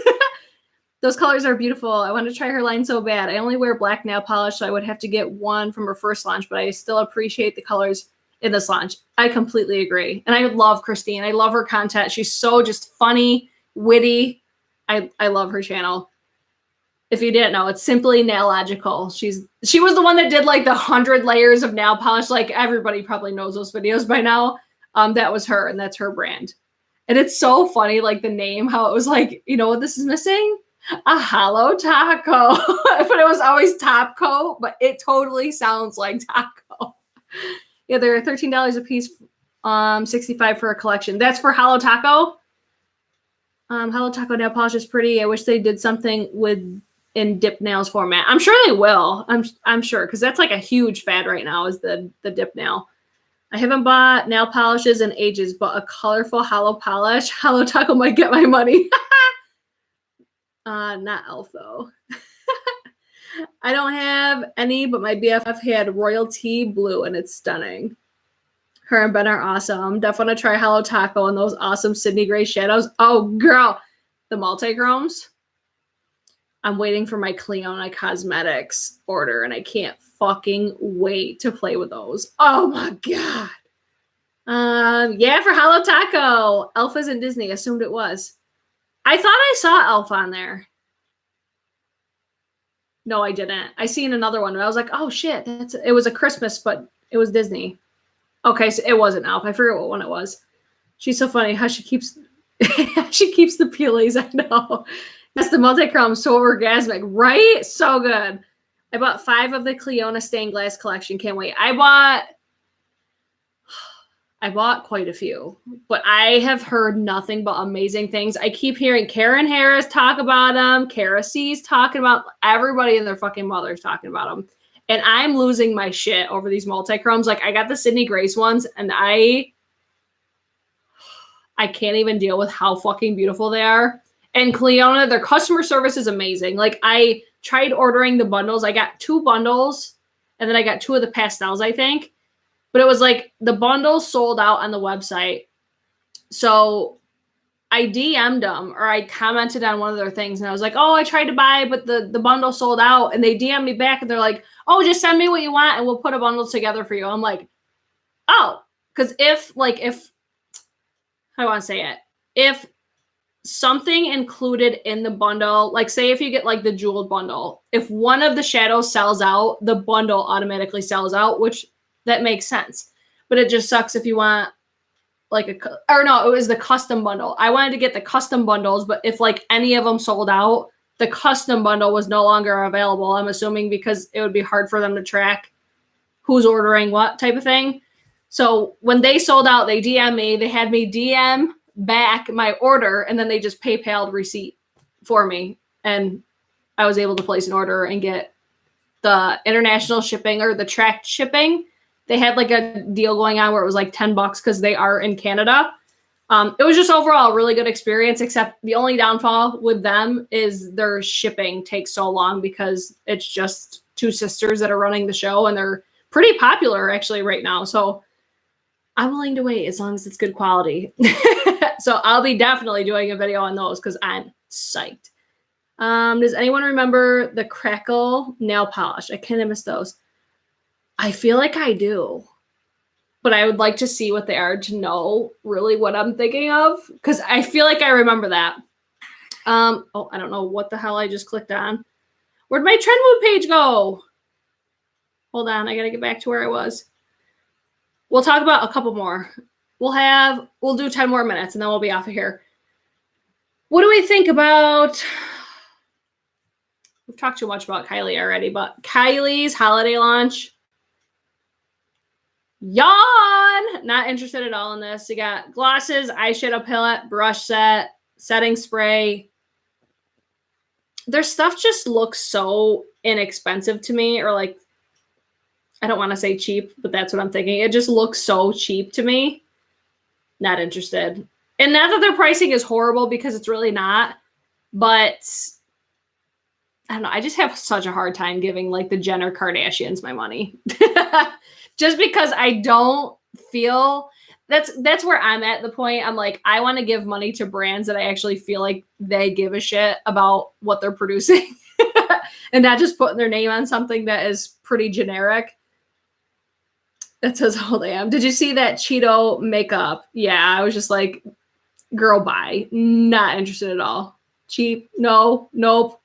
Those colors are beautiful. I want to try her line so bad. I only wear black nail polish, so I would have to get one from her first launch, but I still appreciate the colors in this launch. I completely agree. And I love Christine. I love her content. She's so just funny, witty. I love her channel. If you didn't know, it's Simply Nailogical. She was the one that did like the 100 layers of nail polish. Like everybody probably knows those videos by now. That was her, and that's her brand. And it's so funny, like the name, how it was like, you know what this is missing? A Hello Taco. But it was always Top Coat, but it totally sounds like taco. Yeah, they're $13 a piece, $65 for a collection. That's for Hello Taco. Hello Taco nail polish is pretty. I wish they did something in dip nails format. I'm sure they will. I'm sure, because that's like a huge fad right now is the dip nail. I haven't bought nail polishes in ages, but a colorful hollow polish. Hello Taco might get my money. Not Elf though. I don't have any, but my BFF had Royalty Blue and it's stunning. Her and Ben are awesome. Definitely want to try Hello Taco and those awesome Sydney Gray shadows. Oh girl, the multi-chromes. I'm waiting for my Cleona Cosmetics order and I can't fucking wait to play with those. Oh my God. Yeah, for Hello Taco. Elf isn't Disney. Assumed it was. I thought I saw Elf on there. No, I didn't. I seen another one. And I was like, oh shit. It was a Christmas, but it was Disney. Okay, so it wasn't Elf. I forget what one it was. She's so funny how she keeps she keeps the peelies. I know. That's the multi-chrome, so orgasmic, right? So good. I bought 5 of the Cleona stained glass collection. Can't wait. I bought quite a few, but I have heard nothing but amazing things. I keep hearing Karen Harris talk about them. Kara C's talking about everybody and their fucking mothers talking about them. And I'm losing my shit over these multi-chromes. Like I got the Sydney Grace ones and I can't even deal with how fucking beautiful they are. And Cleona, their customer service is amazing. Like I tried ordering the bundles. I got 2 bundles and then I got 2 of the pastels, I think. But it was like the bundles sold out on the website. So I DM'd them or I commented on one of their things and I was like, oh, I tried to buy, but the bundle sold out. And they DM'd me back and they're like, oh, just send me what you want and we'll put a bundle together for you. I'm like, oh, because if I want to say it, if something included in the bundle, like say if you get like the jeweled bundle, if one of the shadows sells out, the bundle automatically sells out, which that makes sense. But it just sucks if you want like it was the custom bundle. I wanted to get the custom bundles, but if like any of them sold out, the custom bundle was no longer available. I'm assuming because it would be hard for them to track who's ordering what type of thing. So when they sold out, they DM me, they had me DM back my order and then they just PayPal'd receipt for me. And I was able to place an order and get the international shipping or the tracked shipping. They had like a deal going on where it was like $10 because they are in Canada. It was just overall a really good experience, except the only downfall with them is their shipping takes so long because it's just 2 sisters that are running the show and they're pretty popular actually right now. So I'm willing to wait as long as it's good quality. So I'll be definitely doing a video on those because I'm psyched. Does anyone remember the Crackle nail polish? I kind of miss those. I feel like I do. But I would like to see what they are to know really what I'm thinking of. Because I feel like I remember that. Oh, I don't know what the hell I just clicked on. Where'd my trend move page go? Hold on, I gotta get back to where I was. We'll talk about a couple more. We'll do 10 more minutes and then we'll be off of here. What do we think about? We've talked too much about Kylie already, but Kylie's holiday launch. Yawn! Not interested at all in this. You got glosses, eyeshadow palette, brush set, setting spray. Their stuff just looks so inexpensive to me, or like, I don't want to say cheap, but that's what I'm thinking. It just looks so cheap to me. Not interested. And not that their pricing is horrible, because it's really not, but I don't know. I just have such a hard time giving like the Jenner Kardashians my money. Just because I don't feel that's where I'm at the point. I'm like, I want to give money to brands that I actually feel like they give a shit about what they're producing and not just putting their name on something that is pretty generic. That says, oh damn. Did you see that Cheeto makeup? Yeah, I was just like, girl, bye. Not interested at all. Cheap. No, nope.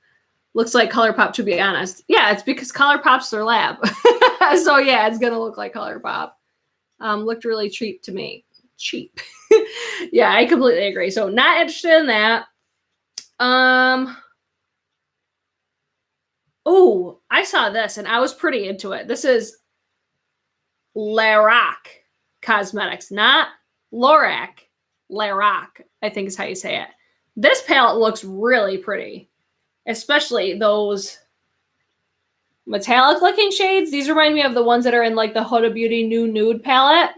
Looks like ColourPop, to be honest. Yeah, it's because ColourPop's their lab. So yeah, it's gonna look like ColourPop. Looked really cheap to me. Cheap. Yeah, I completely agree. So not interested in that. Oh, I saw this and I was pretty into it. This is Lorac Cosmetics, not Lorac. Lorac, I think is how you say it. This palette looks really pretty, especially those metallic looking shades. These remind me of the ones that are in like the Huda Beauty New Nude palette.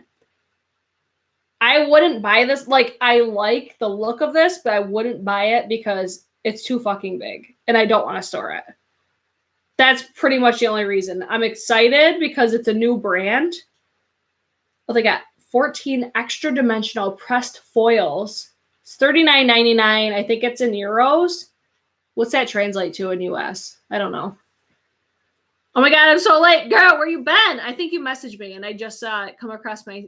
I wouldn't buy this. Like, I like the look of this, but I wouldn't buy it because it's too fucking big and I don't want to store it. That's pretty much the only reason. I'm excited because it's a new brand. Well, they got 14 extra dimensional pressed foils. It's $39.99. I think it's in euros. What's that translate to in US? I don't know. Oh my God, I'm so late. Girl, where you been? I think you messaged me and I just saw it come across my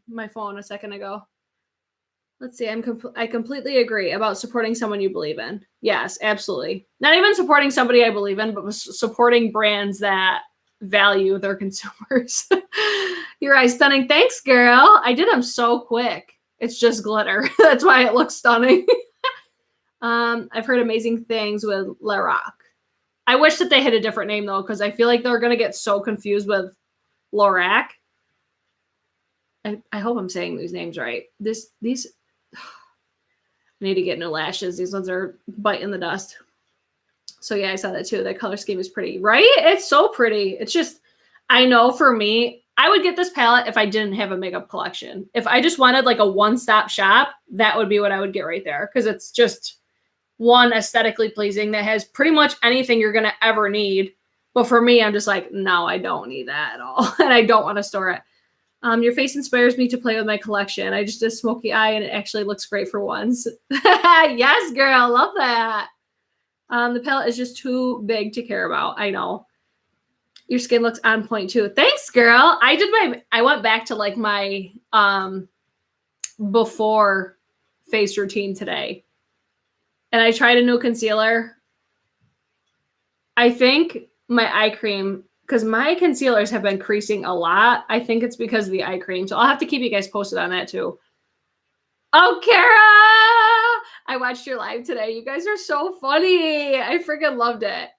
my phone a second ago. Let's see. I completely agree about supporting someone you believe in. Yes, absolutely. Not even supporting somebody I believe in, but supporting brands that value their consumers. Your eyes stunning. Thanks, girl. I did them so quick. It's just glitter. That's why it looks stunning. I've heard amazing things with Lorac. I wish that they had a different name though, because I feel like they're gonna get so confused with Lorac. I hope I'm saying these names right. These I need to get new lashes. These ones are biting the dust. So yeah, I saw that too. That color scheme is pretty, right? It's so pretty. It's just, I know for me, I would get this palette if I didn't have a makeup collection. If I just wanted like a one-stop shop, that would be what I would get right there. Because it's just one, aesthetically pleasing, that has pretty much anything you're going to ever need. But for me, I'm just like, no, I don't need that at all. And I don't want to store it. Your face inspires me to play with my collection. I just did a smoky eye and it actually looks great for once. Yes, girl. Love that. The palette is just too big to care about. I know. Your skin looks on point too. Thanks, girl. I went back to like my before face routine today. And I tried a new concealer. I think my eye cream, because my concealers have been creasing a lot. I think it's because of the eye cream. So I'll have to keep you guys posted on that too. Oh, Kara! I watched your live today. You guys are so funny. I freaking loved it.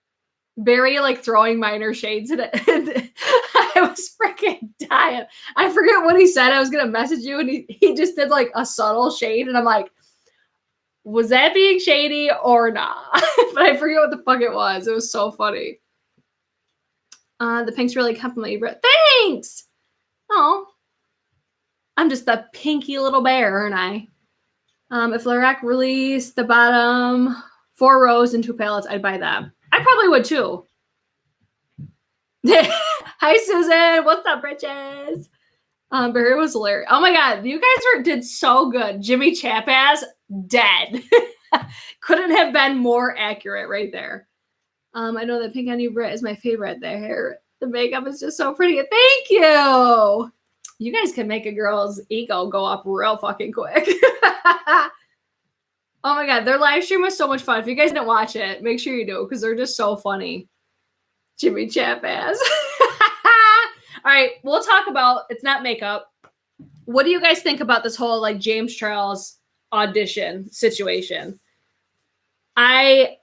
Barry like throwing minor shades in it. I was freaking dying. I forget what he said. I was going to message you and he just did like a subtle shade. And I'm like, was that being shady or not? But I forget what the fuck it was. It was so funny. The pinks really compliment you, Britt. Thanks! Oh. I'm just a pinky little bear, aren't I? If Lorac released the bottom 4 rows and 2 palettes, I'd buy that. I probably would too. Hi, Susan. What's up, Britches? Barry was hilarious. Oh my God, you guys did so good. Jimmy Chapass, dead. Couldn't have been more accurate right there. I know that pink on you, Britt, is my favorite. The hair The makeup is just so pretty. Thank you. You guys can make a girl's ego go up real fucking quick. Oh my God, their live stream was so much fun. If you guys didn't watch it, make sure you do because they're just so funny. Jimmy Chap ass. All right, we'll talk about, it's not makeup. What do you guys think about this whole like James Charles audition situation? I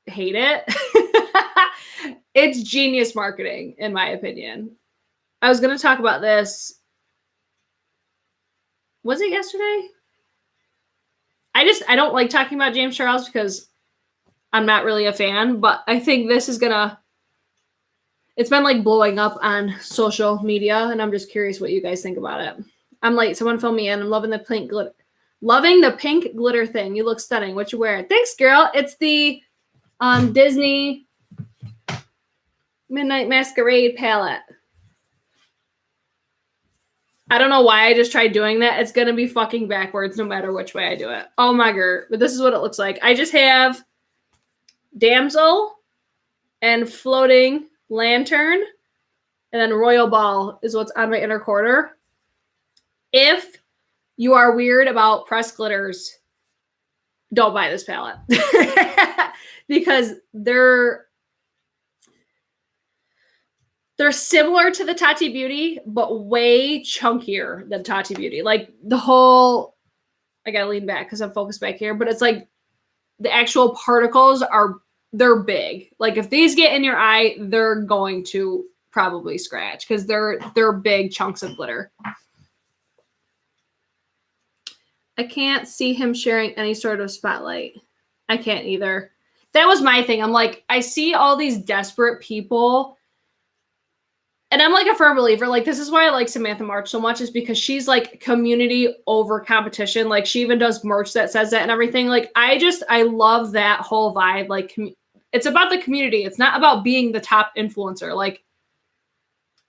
hate it. It's genius marketing, in my opinion. I was going to talk about this. Was it yesterday? I don't like talking about James Charles because I'm not really a fan, but I think this is it's been like blowing up on social media, and I'm just curious what you guys think about it. I'm late. Someone fill me in. I'm loving the pink glitter. Loving the pink glitter thing. You look stunning. What you wearing? Thanks, girl. It's the Disney Midnight Masquerade palette. I don't know why I just tried doing that. It's going to be fucking backwards no matter which way I do it. Oh my God. But this is what it looks like. I just have Damsel and Floating Lantern, and then Royal Ball is what's on my inner quarter. If you are weird about pressed glitters, don't buy this palette. Because they're similar to the Tati Beauty, but way chunkier than Tati Beauty. Like the whole, I gotta lean back because I'm focused back here, but it's like the actual particles they're big. Like if these get in your eye, they're going to probably scratch because they're big chunks of glitter. I can't see him sharing any sort of spotlight. I can't either. That was my thing. I'm like, I see all these desperate people. And I'm like a firm believer, like this is why I like Samantha March so much, is because she's like community over competition. Like she even does merch that says that and everything. Like I love that whole vibe. Like it's about the community. It's not about being the top influencer. Like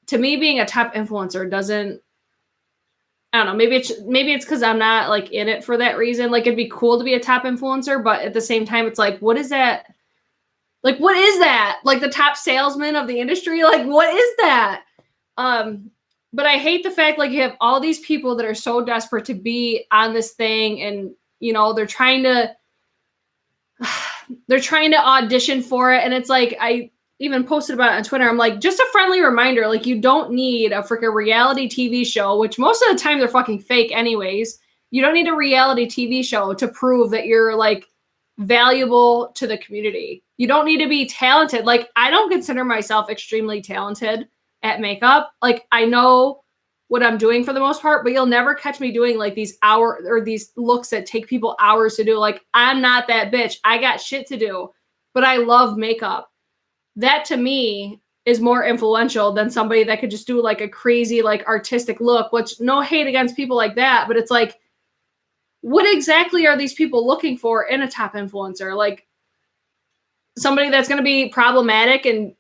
to me, being a top influencer doesn't, I don't know, maybe it's because I'm not like in it for that reason. Like it'd be cool to be a top influencer, but at the same time, it's like, what is that? Like, what is that? Like the top salesman of the industry? Like, what is that? But I hate the fact like you have all these people that are so desperate to be on this thing, and you know, they're trying to audition for it. And it's like, I even posted about it on Twitter. I'm like, just a friendly reminder, like you don't need a freaking reality TV show, which most of the time they're fucking fake anyways. You don't need a reality TV show to prove that you're like valuable to the community. You don't need to be talented. Like I don't consider myself extremely talented at makeup. Like I know what I'm doing for the most part, but you'll never catch me doing like these these looks that take people hours to do. Like I'm not that bitch. I got shit to do, but I love makeup. That to me is more influential than somebody that could just do like a crazy, like artistic look, which no hate against people like that, but it's like, what exactly are these people looking for in a top influencer? Like somebody that's going to be problematic and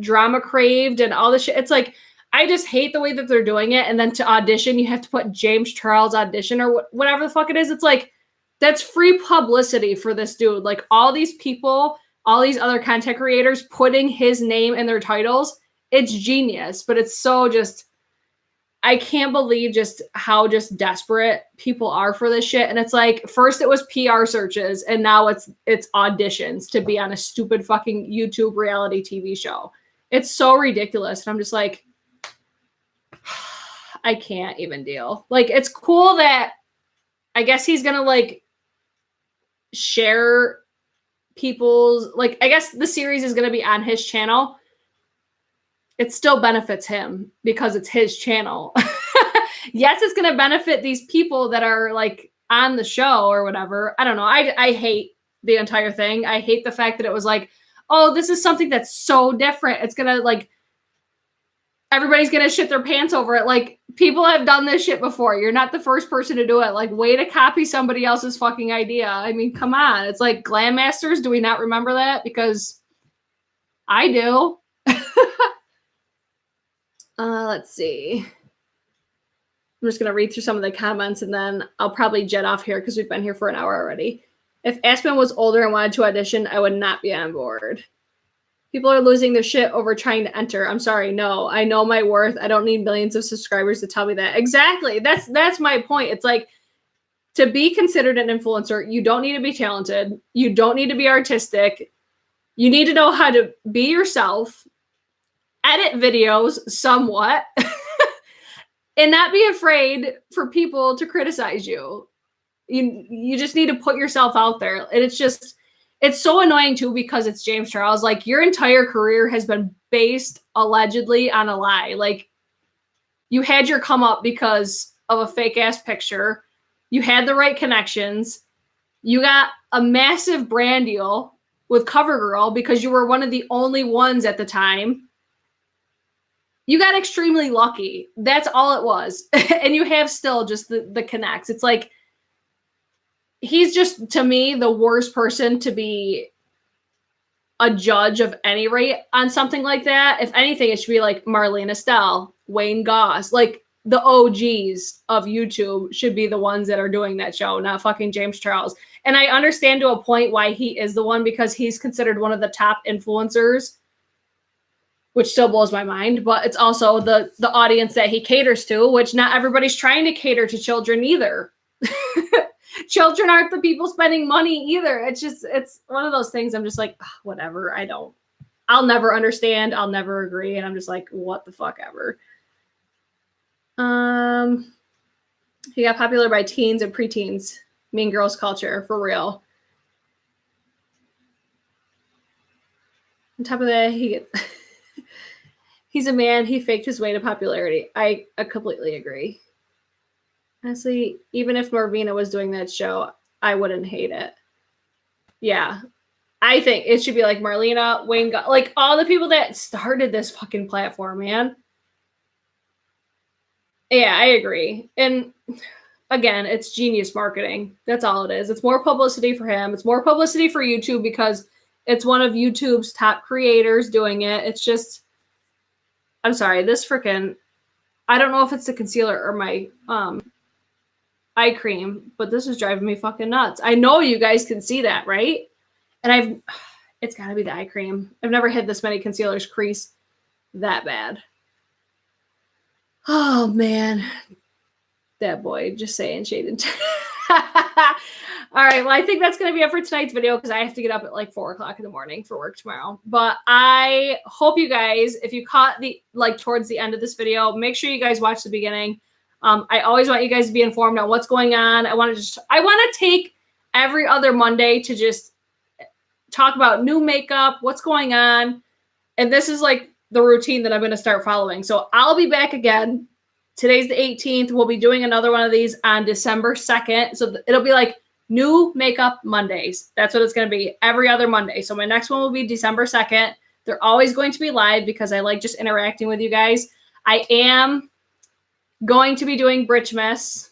drama craved and all this shit. It's like, I just hate the way that they're doing it. And then to audition, you have to put James Charles audition or whatever the fuck it is. It's like, that's free publicity for this dude. Like all these people, all these other content creators putting his name in their titles. It's genius, but it's so just, I can't believe just how just desperate people are for this shit. And it's like, first it was PR searches and now it's auditions to be on a stupid fucking YouTube reality TV show. It's so ridiculous. And I'm just like, I can't even deal. Like, it's cool that I guess he's going to like share people's, like, I guess the series is going to be on his channel. It still benefits him because it's his channel. Yes, it's going to benefit these people that are like on the show or whatever. I don't know. I hate the entire thing. I hate the fact that it was like, oh, this is something that's so different. It's going to like, everybody's going to shit their pants over it. Like people have done this shit before. You're not the first person to do it. Like way to copy somebody else's fucking idea. I mean, come on. It's like Glam Masters. Do we not remember that? Because I do. Let's see. I'm just going to read through some of the comments and then I'll probably jet off here because we've been here for an hour already. If Aspen was older and wanted to audition, I would not be on board. People are losing their shit over trying to enter. I'm sorry, no. I know my worth. I don't need millions of subscribers to tell me that. Exactly. That's my point. It's like, to be considered an influencer, you don't need to be talented. You don't need to be artistic. You need to know how to be yourself, edit videos somewhat, and not be afraid for people to criticize you. You just need to put yourself out there. And it's so annoying too, because it's James Charles. Like, your entire career has been based allegedly on a lie. Like, you had your come up because of a fake ass picture. You had the right connections. You got a massive brand deal with CoverGirl because you were one of the only ones at the time. You got extremely lucky. That's all it was. And you have still just the connects. It's like, he's just, to me, the worst person to be a judge of any rate on something like that. If anything, it should be like Marlene Estelle, Wayne Goss, like the OGs of YouTube should be the ones that are doing that show, not fucking James Charles. And I understand to a point why he is the one, because he's considered one of the top influencers, which still blows my mind. But it's also the audience that he caters to, which not everybody's trying to cater to children either. Children aren't the people spending money either. It's one of those things. I'm just like, whatever. I'll never understand. I'll never agree. And I'm just like, what the fuck ever. He got popular by teens and preteens. Mean Girls culture, for real. On top of that, he's a man. He faked his way to popularity. I completely agree. Honestly, even if Marvina was doing that show, I wouldn't hate it. Yeah. I think it should be like Marlena, Wayne, like all the people that started this fucking platform, man. Yeah, I agree. And again, it's genius marketing. That's all it is. It's more publicity for him. It's more publicity for YouTube because it's one of YouTube's top creators doing it. It's just, I'm sorry, this freaking, I don't know if it's the concealer or my eye cream, but this is driving me fucking nuts. I know you guys can see that, right? And it's gotta be the eye cream. I've never had this many concealers crease that bad. Oh man, that boy, just saying, shaded. All right, well, I think that's gonna be it for tonight's video because I have to get up at like 4 o'clock in the morning for work tomorrow. But I hope you guys, if you caught towards the end of this video, make sure you guys watch the beginning. I always want you guys to be informed on what's going on. I want to take every other Monday to just talk about new makeup, what's going on. And this is like the routine that I'm going to start following. So I'll be back again. Today's the 18th. We'll be doing another one of these on December 2nd. So it'll be like new makeup Mondays. That's what it's going to be every other Monday. So my next one will be December 2nd. They're always going to be live because I like just interacting with you guys. I am going to be doing BRITCHES.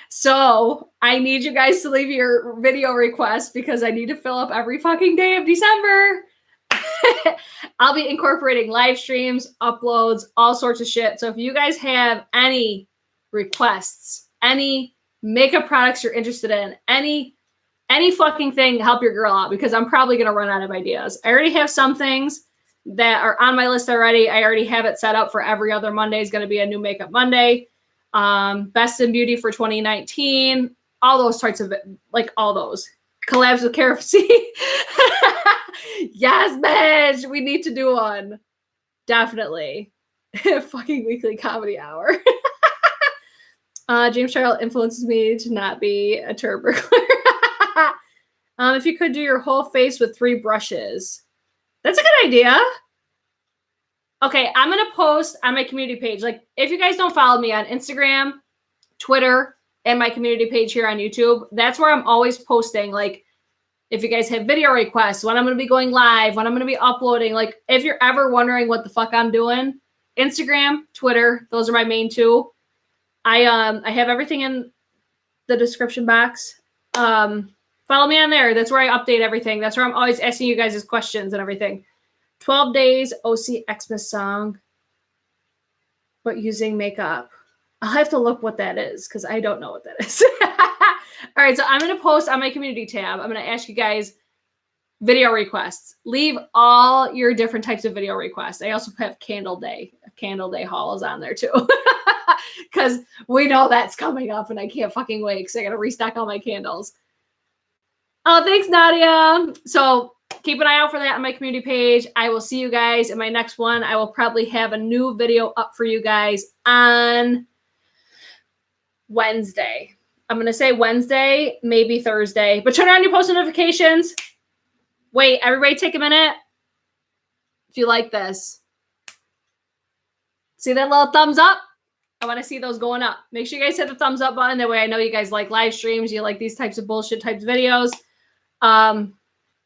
So I need you guys to leave your video requests because I need to fill up every fucking day of December. I'll be incorporating live streams, uploads, all sorts of shit. So if you guys have any requests, any makeup products you're interested in, any fucking thing, help your girl out because I'm probably going to run out of ideas. I already have some things that are on my list already. I already have it set up for every other Monday is going to be a new makeup Monday. Best in Beauty for 2019. All those types of, like all those. Collabs with KFC. Yes, bitch. We need to do one. Definitely. Fucking weekly comedy hour. James Charles influences me to not be a turd burglar. If you could do your whole face with 3 brushes. That's a good idea. Okay, I'm going to post on my community page. Like, if you guys don't follow me on Instagram, Twitter, and my community page here on YouTube, that's where I'm always posting, like, if you guys have video requests, when I'm going to be going live, when I'm going to be uploading. Like, if you're ever wondering what the fuck I'm doing, Instagram, Twitter, those are my main 2. I have everything in the description box. Follow me on there. That's where I update everything. That's where I'm always asking you guys questions and everything. 12 Days OC Xmas song, but using makeup. I'll have to look what that is because I don't know what that is. All right, so I'm going to post on my community tab. I'm going to ask you guys video requests. Leave all your different types of video requests. I also have candle day haul is on there too. Because we know that's coming up and I can't fucking wait because I got to restock all my candles. Oh, thanks, Nadia. So keep an eye out for that on my community page. I will see you guys in my next one. I will probably have a new video up for you guys on Wednesday. I'm going to say Wednesday, maybe Thursday, but turn on your post notifications. Wait, everybody take a minute. If you like this, see that little thumbs up? I want to see those going up. Make sure you guys hit the thumbs up button. That way I know you guys like live streams. You like these types of bullshit types of videos.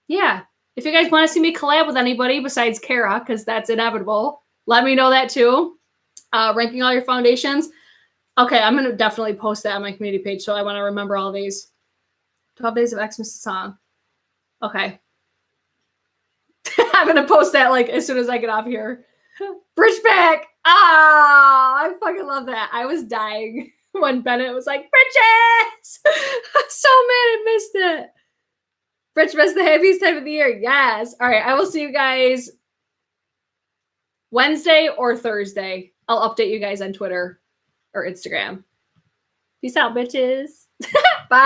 Yeah. If you guys want to see me collab with anybody besides Kara, because that's inevitable, let me know that too. Ranking all your foundations. Okay, I'm going to definitely post that on my community page, so I want to remember all these. 12 Days of Xmas song. Okay. I'm going to post that like as soon as I get off here. Bridge back. Ah, I fucking love that. I was dying when Bennett was like, Bridges! I'm so mad I missed it. Bridges, the happiest time of the year. Yes. All right, I will see you guys Wednesday or Thursday. I'll update you guys on Twitter or Instagram. Peace out, bitches. Bye.